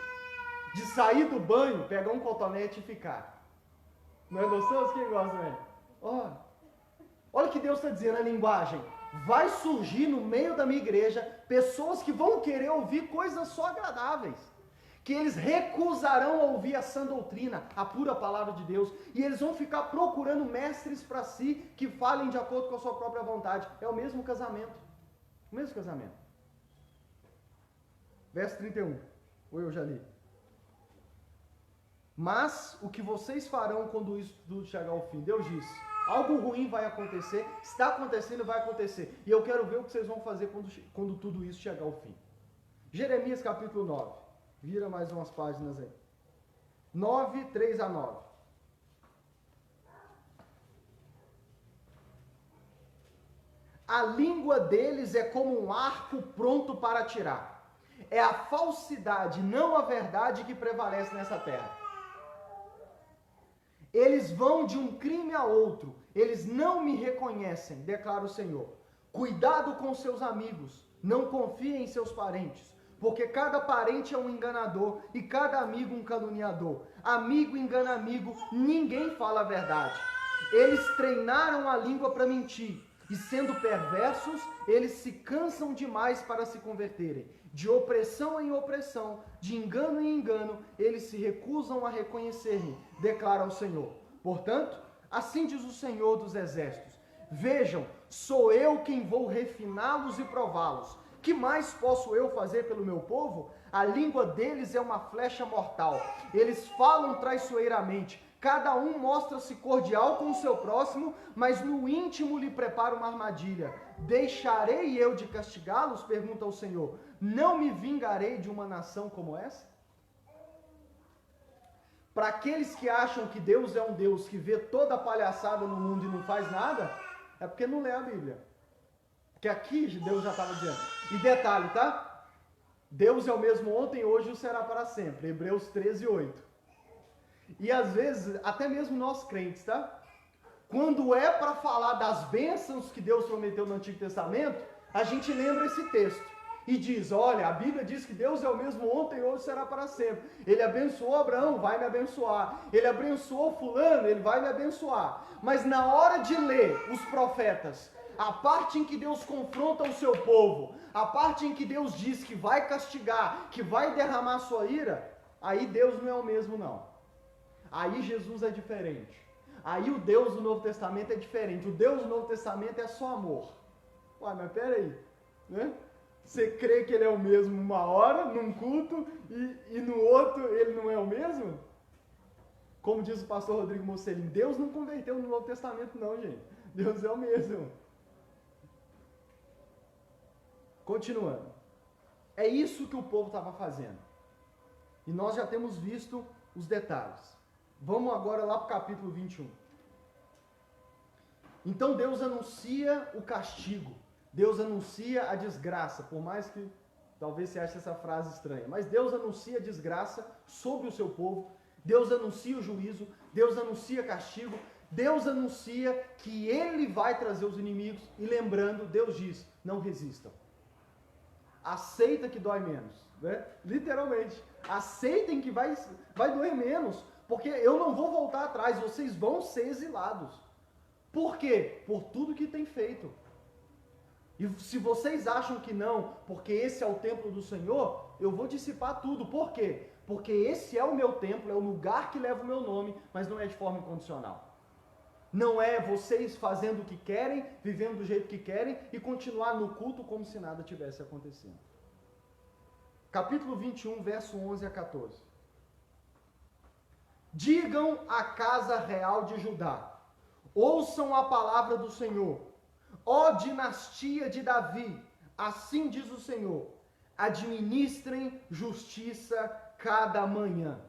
de sair do banho, pegar um cotonete e ficar. Não é gostoso? Quem gosta, né? Olha o que Deus está dizendo na linguagem. Vai surgir no meio da minha igreja pessoas que vão querer ouvir coisas só agradáveis. Que eles recusarão ouvir a sã doutrina, a pura palavra de Deus, e eles vão ficar procurando mestres para si que falem de acordo com a sua própria vontade. É o mesmo casamento. O mesmo casamento. Verso 31. Ou eu já li. Mas o que vocês farão quando isso tudo chegar ao fim? Deus disse, algo ruim vai acontecer, está acontecendo e vai acontecer. E eu quero ver o que vocês vão fazer quando tudo isso chegar ao fim. Jeremias capítulo 9. Vira mais umas páginas aí. 9, 3 a 9. A língua deles é como um arco pronto para atirar. É a falsidade, não a verdade, que prevalece nessa terra. Eles vão de um crime a outro. Eles não me reconhecem, declara o Senhor. Cuidado com seus amigos. Não confiem em seus parentes. Porque cada parente é um enganador e cada amigo um caluniador. Amigo engana amigo, ninguém fala a verdade. Eles treinaram a língua para mentir. E sendo perversos, eles se cansam demais para se converterem. De opressão em opressão, de engano em engano, eles se recusam a reconhecer-me, declara o Senhor. Portanto, assim diz o Senhor dos Exércitos. Vejam, sou eu quem vou refiná-los e prová-los. Que mais posso eu fazer pelo meu povo? A língua deles é uma flecha mortal. Eles falam traiçoeiramente. Cada um mostra-se cordial com o seu próximo, mas no íntimo lhe prepara uma armadilha. Deixarei eu de castigá-los? Pergunta o Senhor. Não me vingarei de uma nação como essa? Para aqueles que acham que Deus é um Deus que vê toda a palhaçada no mundo e não faz nada, é porque não lê a Bíblia. Que aqui Deus já estava dizendo. E detalhe, tá? Deus é o mesmo ontem, hoje e será para sempre. Hebreus 13, 8. E às vezes, até mesmo nós crentes, tá? Quando é para falar das bênçãos que Deus prometeu no Antigo Testamento, a gente lembra esse texto. E diz, olha, a Bíblia diz que Deus é o mesmo ontem, hoje e será para sempre. Ele abençoou Abraão, vai me abençoar. Ele abençoou fulano, ele vai me abençoar. Mas na hora de ler os profetas, a parte em que Deus confronta o seu povo, a parte em que Deus diz que vai castigar, que vai derramar sua ira, aí Deus não é o mesmo não. Aí Jesus é diferente. Aí o Deus do Novo Testamento é diferente. O Deus do Novo Testamento é só amor. Ué, mas peraí, né? Você crê que ele é o mesmo uma hora, num culto, e no outro ele não é o mesmo? Como diz o pastor Rodrigo Mocelin, Deus não converteu no Novo Testamento não, gente. Deus é o mesmo. Continuando. É isso que o povo estava fazendo. E nós já temos visto os detalhes. Vamos agora lá para o capítulo 21. Então Deus anuncia o castigo. Deus anuncia a desgraça. Por mais que talvez você ache essa frase estranha. Mas Deus anuncia a desgraça sobre o seu povo. Deus anuncia o juízo. Deus anuncia castigo. Deus anuncia que Ele vai trazer os inimigos. E lembrando, Deus diz, não resistam. Aceita que dói menos, né? Literalmente, aceitem que vai doer menos, porque eu não vou voltar atrás, vocês vão ser exilados. Por quê? Por tudo que tem feito. E se vocês acham que não, porque esse é o templo do Senhor, eu vou dissipar tudo. Por quê? Porque esse é o meu templo, é o lugar que leva o meu nome, mas não é de forma incondicional. Não é vocês fazendo o que querem, vivendo do jeito que querem e continuar no culto como se nada tivesse acontecendo. Capítulo 21, verso 11 a 14. Digam à casa real de Judá, ouçam a palavra do Senhor. Ó dinastia de Davi, assim diz o Senhor, administrem justiça cada manhã,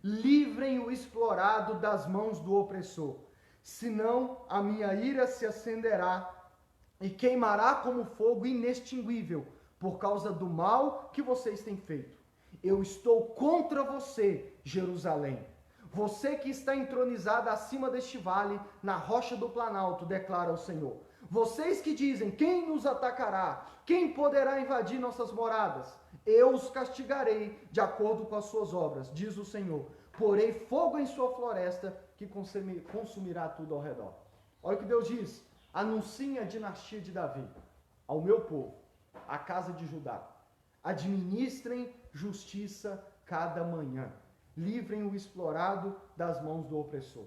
livrem o explorado das mãos do opressor, senão a minha ira se acenderá e queimará como fogo inextinguível, por causa do mal que vocês têm feito. Eu estou contra você, Jerusalém. Você que está entronizada acima deste vale, na rocha do planalto, declara o Senhor. Vocês que dizem, quem nos atacará? Quem poderá invadir nossas moradas? Eu os castigarei de acordo com as suas obras, diz o Senhor. Porei fogo em sua floresta, que consumirá tudo ao redor. Olha o que Deus diz. Anunciem a dinastia de Davi, ao meu povo, à casa de Judá. Administrem justiça cada manhã. Livrem o explorado das mãos do opressor.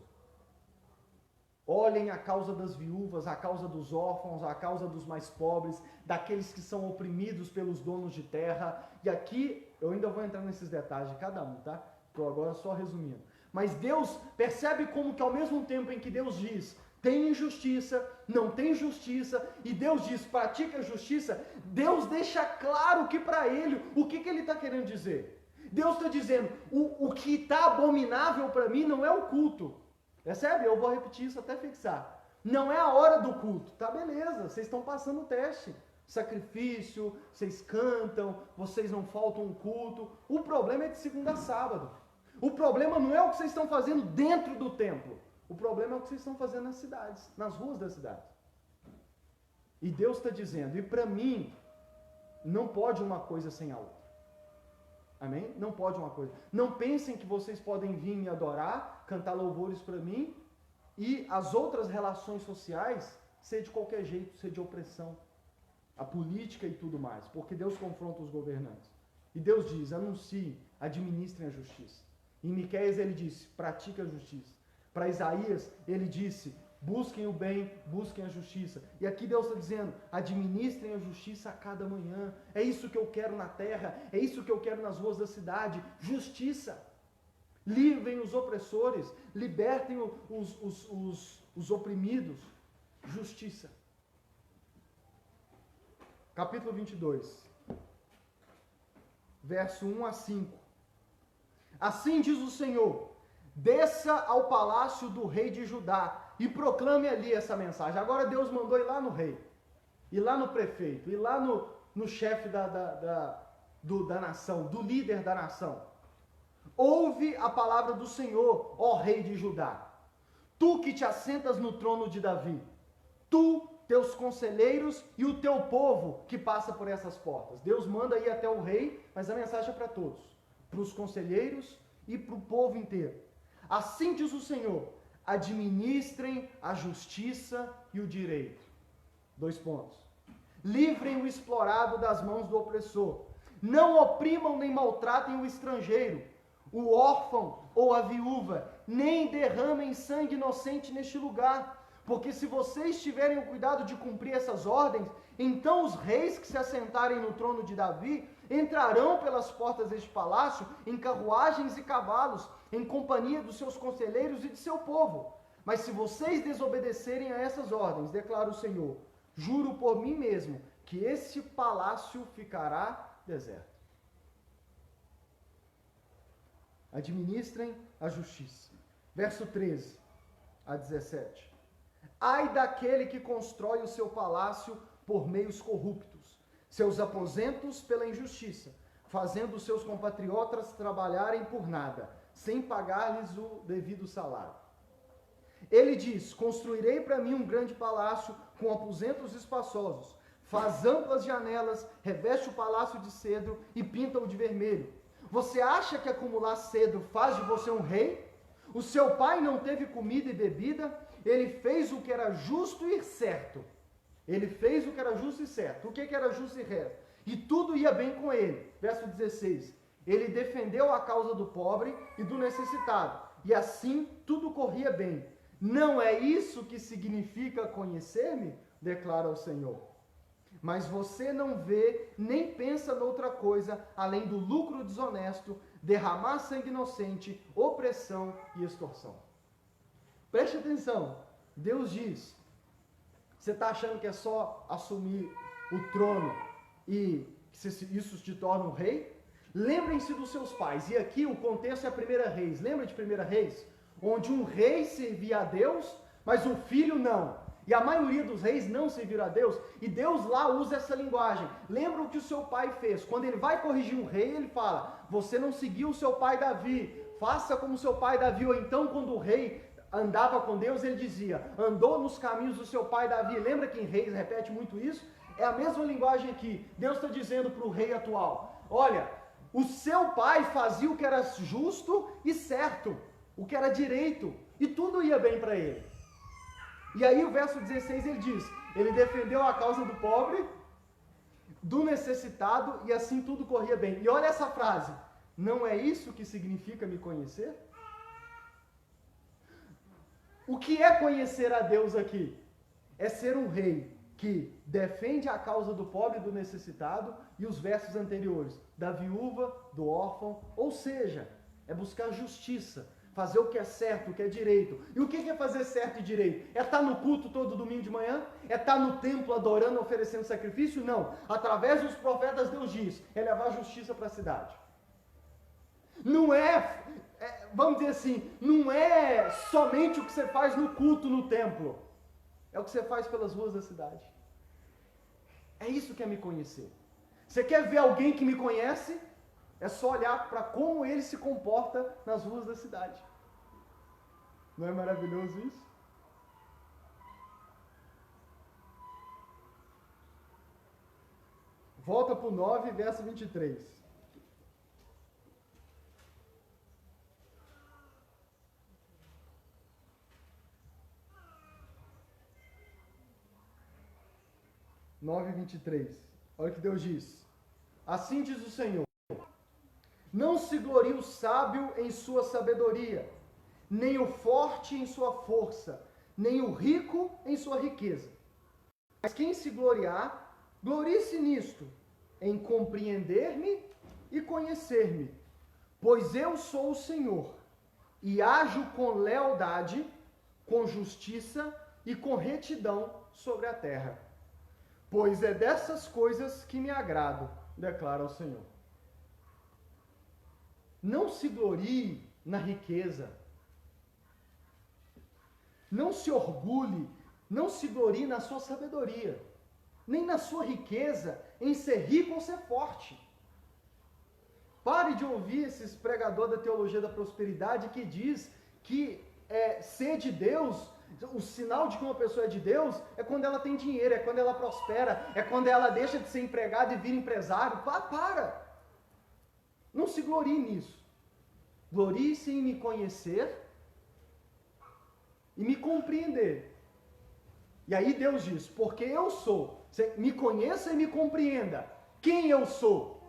Olhem a causa das viúvas, a causa dos órfãos, a causa dos mais pobres, daqueles que são oprimidos pelos donos de terra. E aqui, eu ainda vou entrar nesses detalhes de cada um, tá? Estou agora só resumindo. Mas Deus, percebe como que ao mesmo tempo em que Deus diz, tem injustiça, não tem justiça, e Deus diz, pratica justiça, Deus deixa claro que para ele, o que ele está querendo dizer? Deus está dizendo, o que está abominável para mim não é o culto. Percebe? Eu vou repetir isso até fixar. Não é a hora do culto. Tá, beleza, vocês estão passando o teste. Sacrifício, vocês cantam, vocês não faltam um culto. O problema é de segunda a sábado. O problema não é o que vocês estão fazendo dentro do templo. O problema é o que vocês estão fazendo nas cidades, nas ruas das cidades. E Deus está dizendo, e para mim, não pode uma coisa sem a outra. Amém? Não pode uma coisa. Não pensem que vocês podem vir me adorar, cantar louvores para mim, e as outras relações sociais ser de qualquer jeito, ser de opressão. A política e tudo mais. Porque Deus confronta os governantes. E Deus diz, anunciem, administrem a justiça. Em Miqueias ele disse, pratique a justiça. Para Isaías ele disse, busquem o bem, busquem a justiça. E aqui Deus está dizendo, administrem a justiça a cada manhã. É isso que eu quero na terra, é isso que eu quero nas ruas da cidade. Justiça. Livrem os opressores, libertem os oprimidos. Justiça. Capítulo 22, verso 1 a 5. Assim diz o Senhor, desça ao palácio do rei de Judá e proclame ali essa mensagem. Agora Deus mandou ir lá no rei, ir lá no prefeito, ir lá no chefe da nação, do líder da nação. Ouve a palavra do Senhor, ó rei de Judá. Tu que te assentas no trono de Davi, tu, teus conselheiros e o teu povo que passa por essas portas. Deus manda ir até o rei, mas a mensagem é para todos, para os conselheiros e para o povo inteiro. Assim diz o Senhor, administrem a justiça e o direito. 2 pontos. Livrem o explorado das mãos do opressor. Não oprimam nem maltratem o estrangeiro, o órfão ou a viúva, nem derramem sangue inocente neste lugar. Porque se vocês tiverem o cuidado de cumprir essas ordens, então os reis que se assentarem no trono de Davi entrarão pelas portas deste palácio em carruagens e cavalos, em companhia dos seus conselheiros e de seu povo. Mas se vocês desobedecerem a essas ordens, declara o Senhor, juro por mim mesmo que esse palácio ficará deserto. Administrem a justiça. Verso 13 a 17. Ai daquele que constrói o seu palácio por meios corruptos, seus aposentos pela injustiça, fazendo os seus compatriotas trabalharem por nada, sem pagar-lhes o devido salário. Ele diz, construirei para mim um grande palácio com aposentos espaçosos, faz amplas janelas, reveste o palácio de cedro e pinta-o de vermelho. Você acha que acumular cedro faz de você um rei? O seu pai não teve comida e bebida? Ele fez o que era justo e certo. Ele fez o que era justo e certo. O que era justo e reto? E tudo ia bem com ele. Verso 16. Ele defendeu a causa do pobre e do necessitado. E assim tudo corria bem. Não é isso que significa conhecer-me? Declara o Senhor. Mas você não vê nem pensa noutra coisa além do lucro desonesto, derramar sangue inocente, opressão e extorsão. Preste atenção. Deus diz: você está achando que é só assumir o trono e isso te torna um rei? Lembrem-se dos seus pais. E aqui o contexto é a Primeira Reis. Lembra de Primeira Reis? Onde um rei servia a Deus, mas o filho não. E a maioria dos reis não serviram a Deus. E Deus lá usa essa linguagem. Lembra o que o seu pai fez? Quando ele vai corrigir um rei, ele fala: você não seguiu o seu pai Davi. Faça como seu pai Davi. Ou então quando o rei andava com Deus, ele dizia: andou nos caminhos do seu pai Davi. Lembra que em Reis repete muito isso? É a mesma linguagem aqui. Deus está dizendo para o rei atual: olha, o seu pai fazia o que era justo e certo, o que era direito, e tudo ia bem para ele. E aí o verso 16 ele diz: ele defendeu a causa do pobre, do necessitado, e assim tudo corria bem. E olha essa frase: não é isso que significa me conhecer? O que é conhecer a Deus aqui? É ser um rei que defende a causa do pobre e do necessitado, e os versos anteriores, da viúva, do órfão, ou seja, é buscar justiça, fazer o que é certo, o que é direito. E o que é fazer certo e direito? É estar no culto todo domingo de manhã? É estar no templo adorando, oferecendo sacrifício? Não. Através dos profetas Deus diz, é levar justiça para a cidade. Não vamos dizer assim, não é somente o que você faz no culto, no templo. É o que você faz pelas ruas da cidade. É isso que é me conhecer. Você quer ver alguém que me conhece? É só olhar para como ele se comporta nas ruas da cidade. Não é maravilhoso isso? Volta para o 9, verso 23. Olha o que Deus diz. Assim diz o Senhor: não se glorie o sábio em sua sabedoria, nem o forte em sua força, nem o rico em sua riqueza. Mas quem se gloriar, glorie-se nisto, em compreender-me e conhecer-me. Pois eu sou o Senhor, e ajo com lealdade, com justiça e com retidão sobre a terra. Pois é dessas coisas que me agrado, declara o Senhor. Não se glorie na riqueza. Não se orgulhe, não se glorie na sua sabedoria, nem na sua riqueza, em ser rico ou ser forte. Pare de ouvir esses pregadores da teologia da prosperidade que diz que ser de Deus, o sinal de que uma pessoa é de Deus é quando ela tem dinheiro, é quando ela prospera, é quando ela deixa de ser empregada e vira empresário. Para! Não se glorie nisso. Glorie-se em me conhecer e me compreender. E aí Deus diz, porque eu sou, me conheça e me compreenda. Quem eu sou?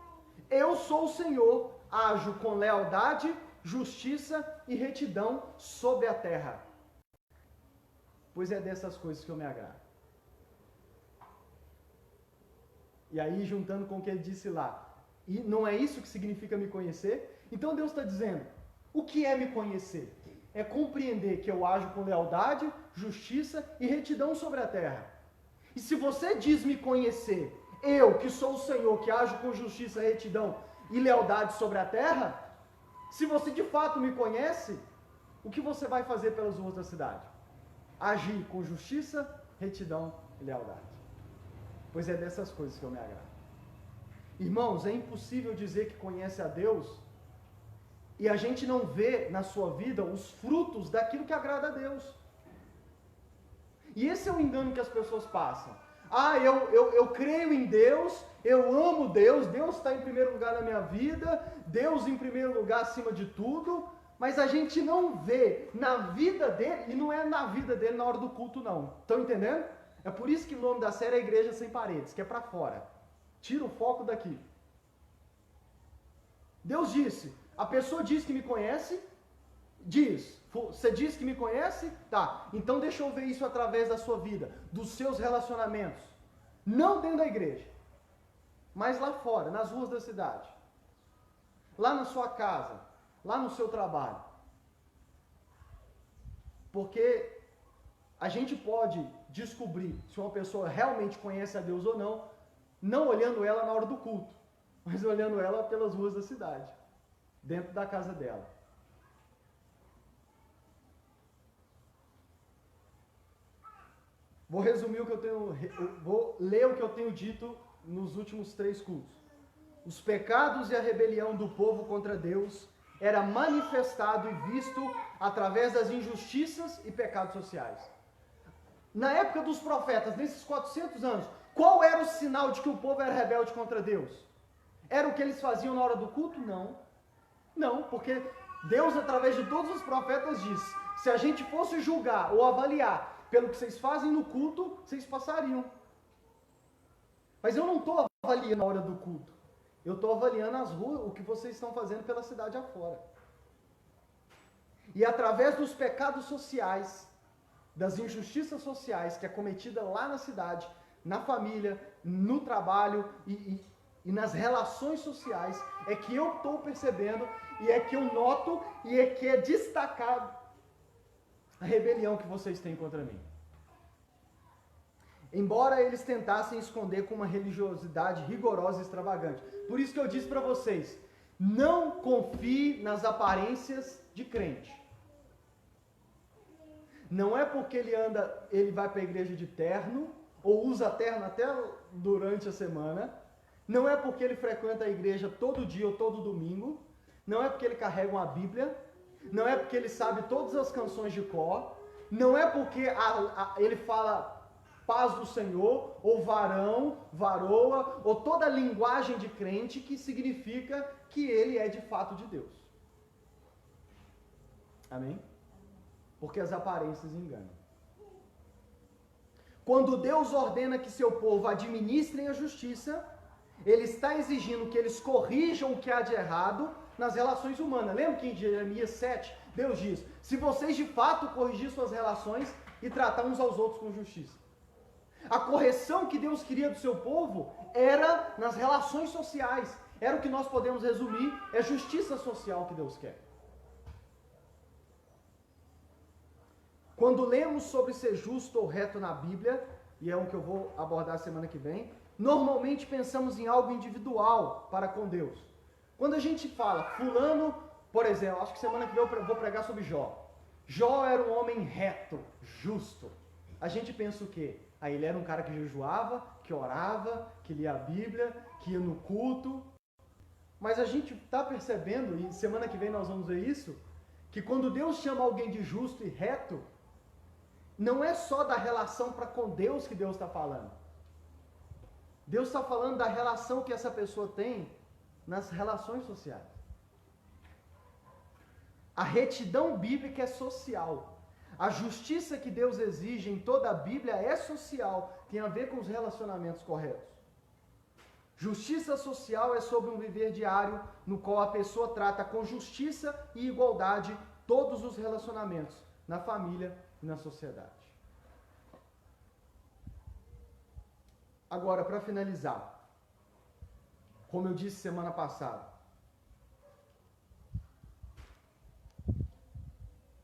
Eu sou o Senhor, ajo com lealdade, justiça e retidão sobre a terra. Pois é dessas coisas que eu me agrado. E aí, juntando com o que ele disse lá, e não é isso que significa me conhecer? Então Deus está dizendo, o que é me conhecer? É compreender que eu ajo com lealdade, justiça e retidão sobre a terra. E se você diz me conhecer, eu que sou o Senhor, que ajo com justiça, retidão e lealdade sobre a terra, se você de fato me conhece, o que você vai fazer pelas ruas da cidade? Agir com justiça, retidão e lealdade. Pois é dessas coisas que eu me agrado. Irmãos, é impossível dizer que conhece a Deus e a gente não vê na sua vida os frutos daquilo que agrada a Deus. E esse é o engano que as pessoas passam. Eu creio em Deus, eu amo Deus, Deus está em primeiro lugar na minha vida, Deus em primeiro lugar acima de tudo, mas a gente não vê na vida dele, e não é na vida dele na hora do culto não, estão entendendo? É por isso que o nome da série é Igreja Sem Paredes, que é para fora. Tira o foco daqui. Deus disse, a pessoa diz que me conhece, você diz que me conhece? Tá, então deixa eu ver isso através da sua vida, dos seus relacionamentos. Não dentro da igreja, mas lá fora, nas ruas da cidade. Lá na sua casa, lá no seu trabalho. Porque a gente pode descobrir se uma pessoa realmente conhece a Deus ou não olhando ela na hora do culto, mas olhando ela pelas ruas da cidade, dentro da casa dela. Vou resumir vou ler o que eu tenho dito nos últimos 3 cultos. Os pecados e a rebelião do povo contra Deus era manifestado e visto através das injustiças e pecados sociais. Na época dos profetas, nesses 400 anos, qual era o sinal de que o povo era rebelde contra Deus? Era o que eles faziam na hora do culto? Não. Não, porque Deus, através de todos os profetas, disse: se a gente fosse julgar ou avaliar pelo que vocês fazem no culto, vocês passariam. Mas eu não estou avaliando na hora do culto. Eu estou avaliando as ruas, o que vocês estão fazendo pela cidade afora. E através dos pecados sociais, das injustiças sociais que é cometida lá na cidade, na família, no trabalho e nas relações sociais, é que eu estou percebendo e é que eu noto e é que é destacado a rebelião que vocês têm contra mim. Embora eles tentassem esconder com uma religiosidade rigorosa e extravagante. Por isso que eu disse para vocês, não confie nas aparências de crente. Não é porque ele vai para a igreja de terno, ou usa terno até durante a semana. Não é porque ele frequenta a igreja todo dia ou todo domingo. Não é porque ele carrega uma Bíblia. Não é porque ele sabe todas as canções de cor. Não é porque ele fala paz do Senhor, ou varão, varoa, ou toda a linguagem de crente que significa que ele é de fato de Deus. Amém? Porque as aparências enganam. Quando Deus ordena que seu povo administrem a justiça, Ele está exigindo que eles corrijam o que há de errado nas relações humanas. Lembra que em Jeremias 7, Deus diz: se vocês de fato corrigir suas relações e tratar uns aos outros com justiça. A correção que Deus queria do seu povo era nas relações sociais. Era o que nós podemos resumir, é justiça social que Deus quer. Quando lemos sobre ser justo ou reto na Bíblia, e é o que eu vou abordar semana que vem, normalmente pensamos em algo individual para com Deus. Quando a gente fala, fulano, por exemplo, acho que semana que vem eu vou pregar sobre Jó. Jó era um homem reto, justo. A gente pensa o quê? Aí ele era um cara que jejuava, que orava, que lia a Bíblia, que ia no culto. Mas a gente está percebendo, e semana que vem nós vamos ver isso, que quando Deus chama alguém de justo e reto, não é só da relação para com Deus que Deus está falando. Deus está falando da relação que essa pessoa tem nas relações sociais. A retidão bíblica é social. A justiça que Deus exige em toda a Bíblia é social, tem a ver com os relacionamentos corretos. Justiça social é sobre um viver diário no qual a pessoa trata com justiça e igualdade todos os relacionamentos, na família e na sociedade. Agora, para finalizar, como eu disse semana passada,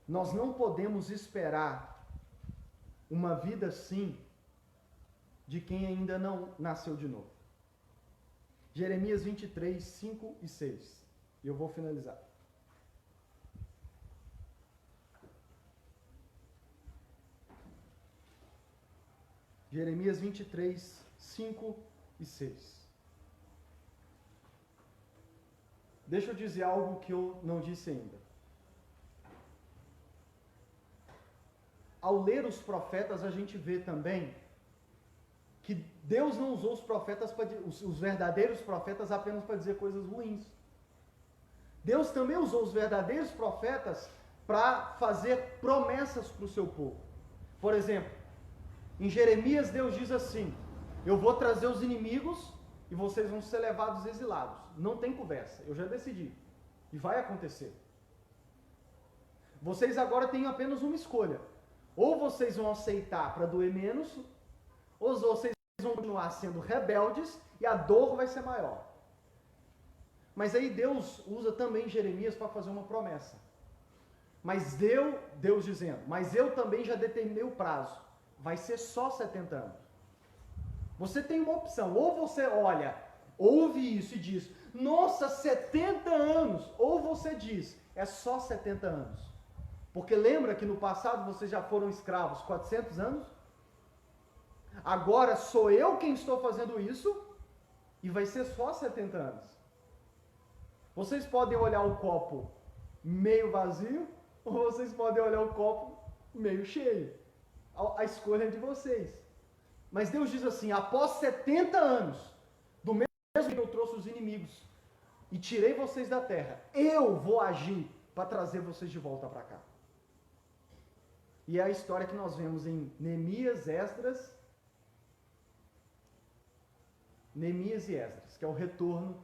nós não podemos esperar uma vida assim de quem ainda não nasceu de novo. Jeremias 23, 5 e 6. E eu vou finalizar. Jeremias 23, 5 e 6. Deixa eu dizer algo que eu não disse ainda. Ao ler os profetas, a gente vê também que Deus não usou os profetas, os verdadeiros profetas, apenas para dizer coisas ruins. Deus também usou os verdadeiros profetas para fazer promessas para o seu povo. Por exemplo, Em Jeremias, Deus diz assim: eu vou trazer os inimigos e vocês vão ser levados exilados. Não tem conversa, eu já decidi. E vai acontecer. Vocês agora têm apenas uma escolha. Ou vocês vão aceitar para doer menos, ou vocês vão continuar sendo rebeldes e a dor vai ser maior. Mas aí Deus usa também Jeremias para fazer uma promessa. Deus dizendo, mas eu também já determinei o prazo. Vai ser só 70 anos. Você tem uma opção. Ou você olha, ouve isso e diz, nossa, 70 anos. Ou você diz, é só 70 anos. Porque lembra que no passado vocês já foram escravos 400 anos? Agora sou eu quem estou fazendo isso e vai ser só 70 anos. Vocês podem olhar o copo meio vazio ou vocês podem olhar o copo meio cheio. A escolha é de vocês. Mas Deus diz assim, após 70 anos, do mesmo que eu trouxe os inimigos e tirei vocês da terra, eu vou agir para trazer vocês de volta para cá. E é a história que nós vemos em Neemias e Esdras, que é o retorno.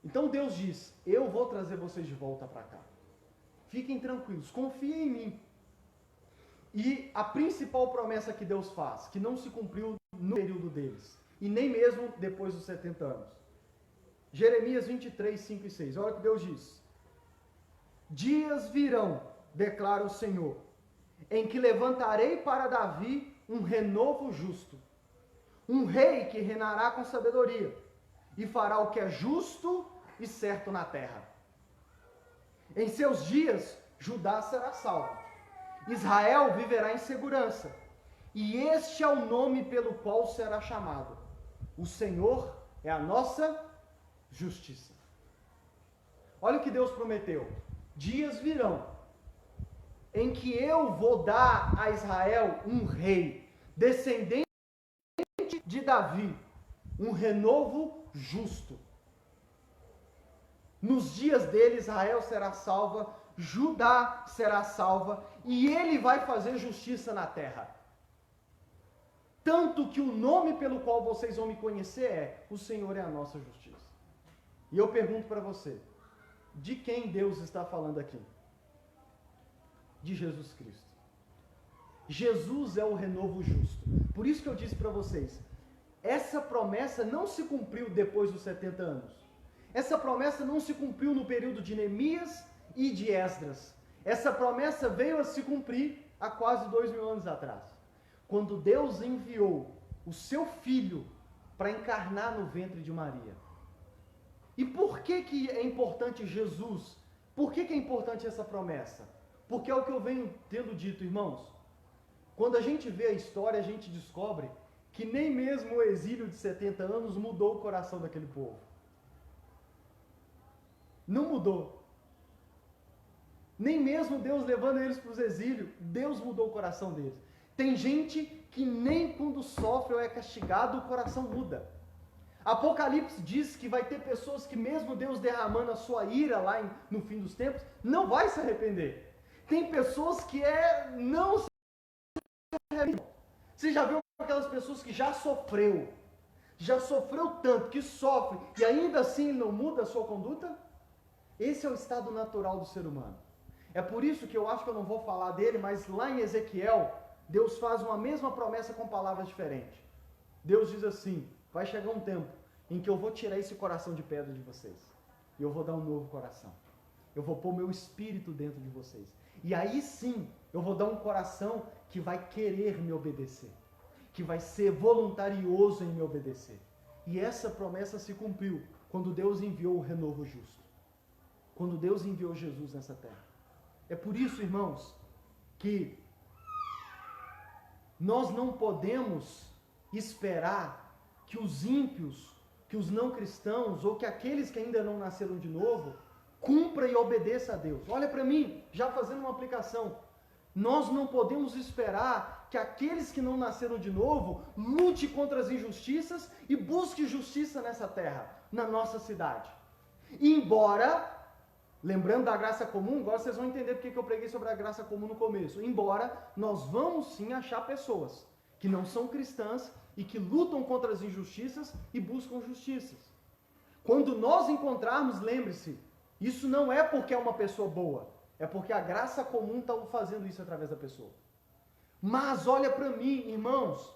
Então Deus diz, eu vou trazer vocês de volta para cá. Fiquem tranquilos, confiem em mim. E a principal promessa que Deus faz, que não se cumpriu no período deles, e nem mesmo depois dos 70 anos. Jeremias 23, 5 e 6, olha o que Deus diz. Dias virão, declara o Senhor, em que levantarei para Davi um renovo justo, um rei que reinará com sabedoria, e fará o que é justo e certo na terra. Em seus dias, Judá será salvo, Israel viverá em segurança, e este é o nome pelo qual será chamado. O Senhor é a nossa justiça. Olha o que Deus prometeu. Dias virão, em que eu vou dar a Israel um rei, descendente de Davi, um renovo justo. Nos dias dele, Israel será salva, Judá será salva, e ele vai fazer justiça na terra. Tanto que o nome pelo qual vocês vão me conhecer é, o Senhor é a nossa justiça. E eu pergunto para você, de quem Deus está falando aqui? De Jesus Cristo. Jesus é o renovo justo. Por isso que eu disse para vocês, essa promessa não se cumpriu depois dos 70 anos. Essa promessa não se cumpriu no período de Neemias e de Esdras. Essa promessa veio a se cumprir há quase 2000 anos atrás. Quando Deus enviou o seu Filho para encarnar no ventre de Maria. E por que é importante Jesus? Por que é importante essa promessa? Porque é o que eu venho tendo dito, irmãos. Quando a gente vê a história, a gente descobre que nem mesmo o exílio de 70 anos mudou o coração daquele povo. Não mudou. Nem mesmo Deus levando eles para os exílios, Deus mudou o coração deles. Tem gente que nem quando sofre ou é castigado, o coração muda. Apocalipse diz que vai ter pessoas que mesmo Deus derramando a sua ira lá no fim dos tempos, não vai se arrepender. Tem pessoas que não se arrependem. Você já viu aquelas pessoas que já sofreu tanto, que sofre, e ainda assim não muda a sua conduta? Esse é o estado natural do ser humano. É por isso que eu acho que eu não vou falar dele, mas lá em Ezequiel, Deus faz uma mesma promessa com palavras diferentes. Deus diz assim, vai chegar um tempo em que eu vou tirar esse coração de pedra de vocês. E eu vou dar um novo coração. Eu vou pôr meu espírito dentro de vocês. E aí sim, eu vou dar um coração que vai querer me obedecer. Que vai ser voluntarioso em me obedecer. E essa promessa se cumpriu quando Deus enviou o renovo justo. Quando Deus enviou Jesus nessa terra. É por isso, irmãos, que nós não podemos esperar que os ímpios, que os não cristãos, ou que aqueles que ainda não nasceram de novo, cumpra e obedeça a Deus. Olha para mim, já fazendo uma aplicação. Nós não podemos esperar que aqueles que não nasceram de novo lute contra as injustiças e busque justiça nessa terra, na nossa cidade. Embora Lembrando da graça comum, agora vocês vão entender porque que eu preguei sobre a graça comum no começo. Embora nós vamos sim achar pessoas que não são cristãs e que lutam contra as injustiças e buscam justiças. Quando nós encontrarmos, lembre-se, isso não é porque é uma pessoa boa, é porque a graça comum está fazendo isso através da pessoa. Mas olha para mim, irmãos,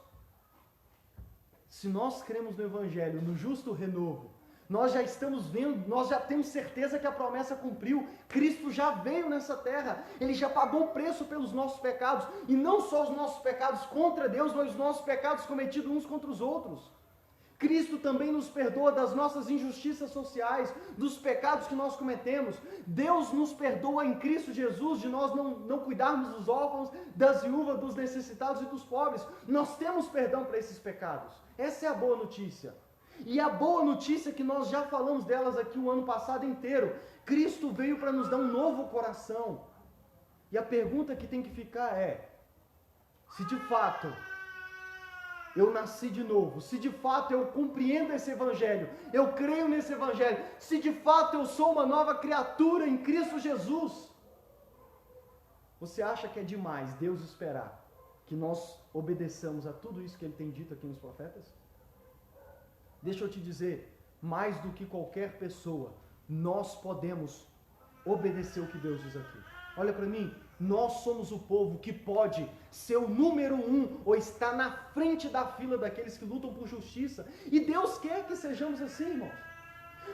se nós cremos no Evangelho, no justo renovo, nós já estamos vendo, nós já temos certeza que a promessa cumpriu. Cristo já veio nessa terra, Ele já pagou o preço pelos nossos pecados, e não só os nossos pecados contra Deus, mas os nossos pecados cometidos uns contra os outros. Cristo também nos perdoa das nossas injustiças sociais, dos pecados que nós cometemos. Deus nos perdoa em Cristo Jesus de nós não cuidarmos dos órfãos, das viúvas, dos necessitados e dos pobres. Nós temos perdão para esses pecados. Essa é a boa notícia. E a boa notícia é que nós já falamos delas aqui o ano passado inteiro. Cristo veio para nos dar um novo coração. E a pergunta que tem que ficar é, se de fato eu nasci de novo, se de fato eu compreendo esse Evangelho, eu creio nesse Evangelho, se de fato eu sou uma nova criatura em Cristo Jesus, você acha que é demais Deus esperar que nós obedeçamos a tudo isso que Ele tem dito aqui nos profetas? Deixa eu te dizer, mais do que qualquer pessoa, nós podemos obedecer o que Deus diz aqui. Olha para mim, nós somos o povo que pode ser o número 1 ou estar na frente da fila daqueles que lutam por justiça. E Deus quer que sejamos assim, irmãos.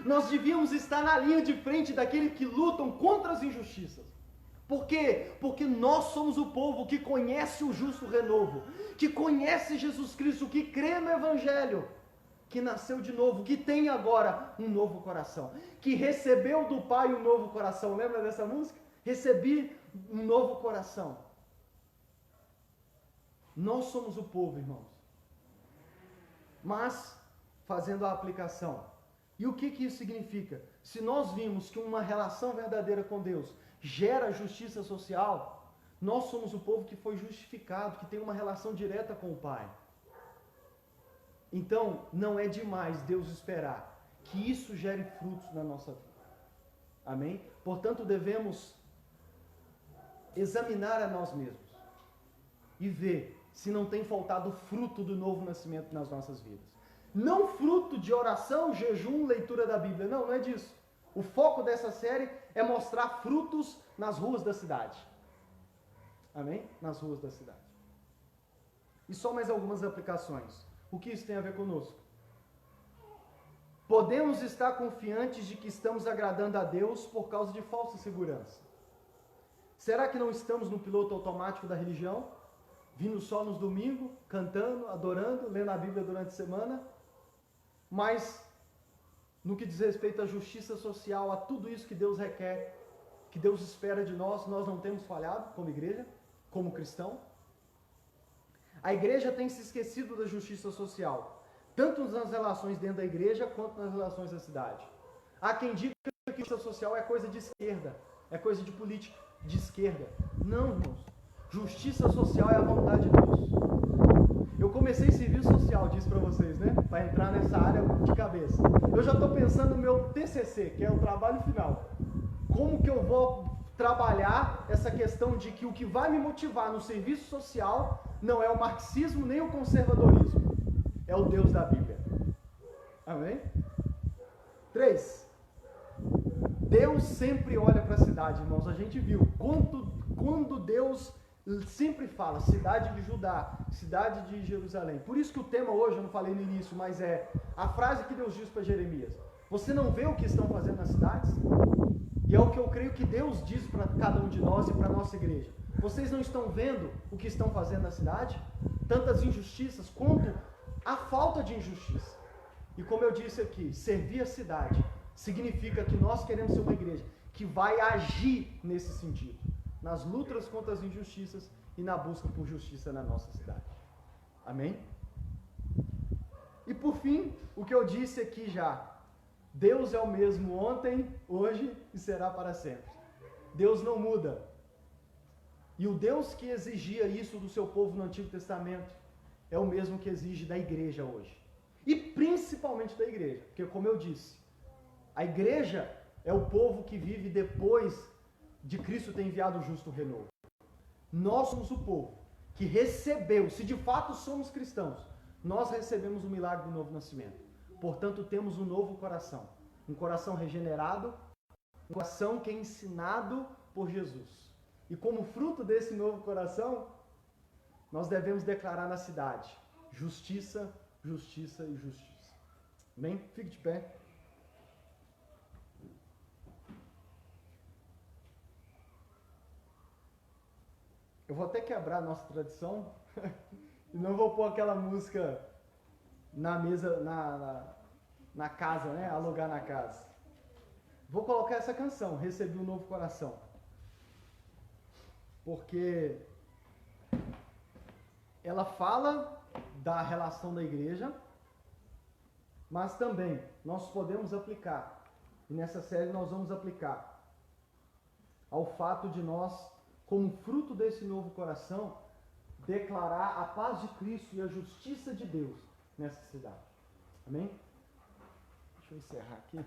Nós devíamos estar na linha de frente daqueles que lutam contra as injustiças. Por quê? Porque nós somos o povo que conhece o justo renovo, que conhece Jesus Cristo, que crê no Evangelho, que nasceu de novo, que tem agora um novo coração, que recebeu do Pai um novo coração. Lembra dessa música? Recebi um novo coração. Nós somos o povo, irmãos. Mas, fazendo a aplicação, e o que isso significa? Se nós vimos que uma relação verdadeira com Deus gera justiça social, nós somos o povo que foi justificado, que tem uma relação direta com o Pai. Então, não é demais Deus esperar que isso gere frutos na nossa vida. Amém? Portanto, devemos examinar a nós mesmos e ver se não tem faltado fruto do novo nascimento nas nossas vidas. Não fruto de oração, jejum, leitura da Bíblia. Não é disso. O foco dessa série é mostrar frutos nas ruas da cidade. Amém? Nas ruas da cidade. E só mais algumas aplicações. O que isso tem a ver conosco? Podemos estar confiantes de que estamos agradando a Deus por causa de falsa segurança. Será que não estamos no piloto automático da religião? Vindo só nos domingos, cantando, adorando, lendo a Bíblia durante a semana? Mas, no que diz respeito à justiça social, a tudo isso que Deus requer, que Deus espera de nós, nós não temos falhado como igreja, como cristão? A igreja tem se esquecido da justiça social, tanto nas relações dentro da igreja, quanto nas relações da cidade. Há quem diga que justiça social é coisa de esquerda, é coisa de política de esquerda. Não, irmãos. Justiça social é a vontade de Deus. Eu comecei serviço social, disse para vocês, né? Para entrar nessa área de cabeça. Eu já estou pensando no meu TCC, que é o trabalho final. Como que eu vou trabalhar essa questão de que o que vai me motivar no serviço social não é o marxismo nem o conservadorismo, é o Deus da Bíblia. Amém? 3. Deus sempre olha para a cidade, irmãos. A gente viu quando Deus sempre fala cidade de Judá, cidade de Jerusalém. Por isso que o tema hoje, eu não falei no início, mas é a frase que Deus diz para Jeremias: você não vê o que estão fazendo nas cidades? E é o que eu creio que Deus diz para cada um de nós e para a nossa igreja. Vocês não estão vendo o que estão fazendo na cidade? Tantas injustiças quanto a falta de injustiça. E como eu disse aqui, servir a cidade significa que nós queremos ser uma igreja que vai agir nesse sentido, nas lutas contra as injustiças e na busca por justiça na nossa cidade. Amém? E por fim, o que eu disse aqui já, Deus é o mesmo ontem, hoje e será para sempre. Deus não muda. E o Deus que exigia isso do seu povo no Antigo Testamento é o mesmo que exige da igreja hoje. E principalmente da igreja, porque como eu disse, a igreja, é o povo que vive depois de Cristo ter enviado o justo renovo. Nós somos o povo que recebeu, se de fato somos cristãos, nós recebemos o milagre do novo nascimento. Portanto, temos um novo coração. Um coração regenerado, um coração que é ensinado por Jesus. E como fruto desse novo coração, nós devemos declarar na cidade: justiça, justiça e justiça. Amém? Fique de pé. Eu vou até quebrar a nossa tradição e não vou pôr aquela música na mesa, na casa, né? Alugar na casa. Vou colocar essa canção, Recebi um Novo Coração. Porque ela fala da relação da igreja, mas também nós podemos aplicar, e nessa série nós vamos aplicar, ao fato de nós, como fruto desse novo coração, declarar a paz de Cristo e a justiça de Deus nessa cidade. Amém? Deixa eu encerrar aqui.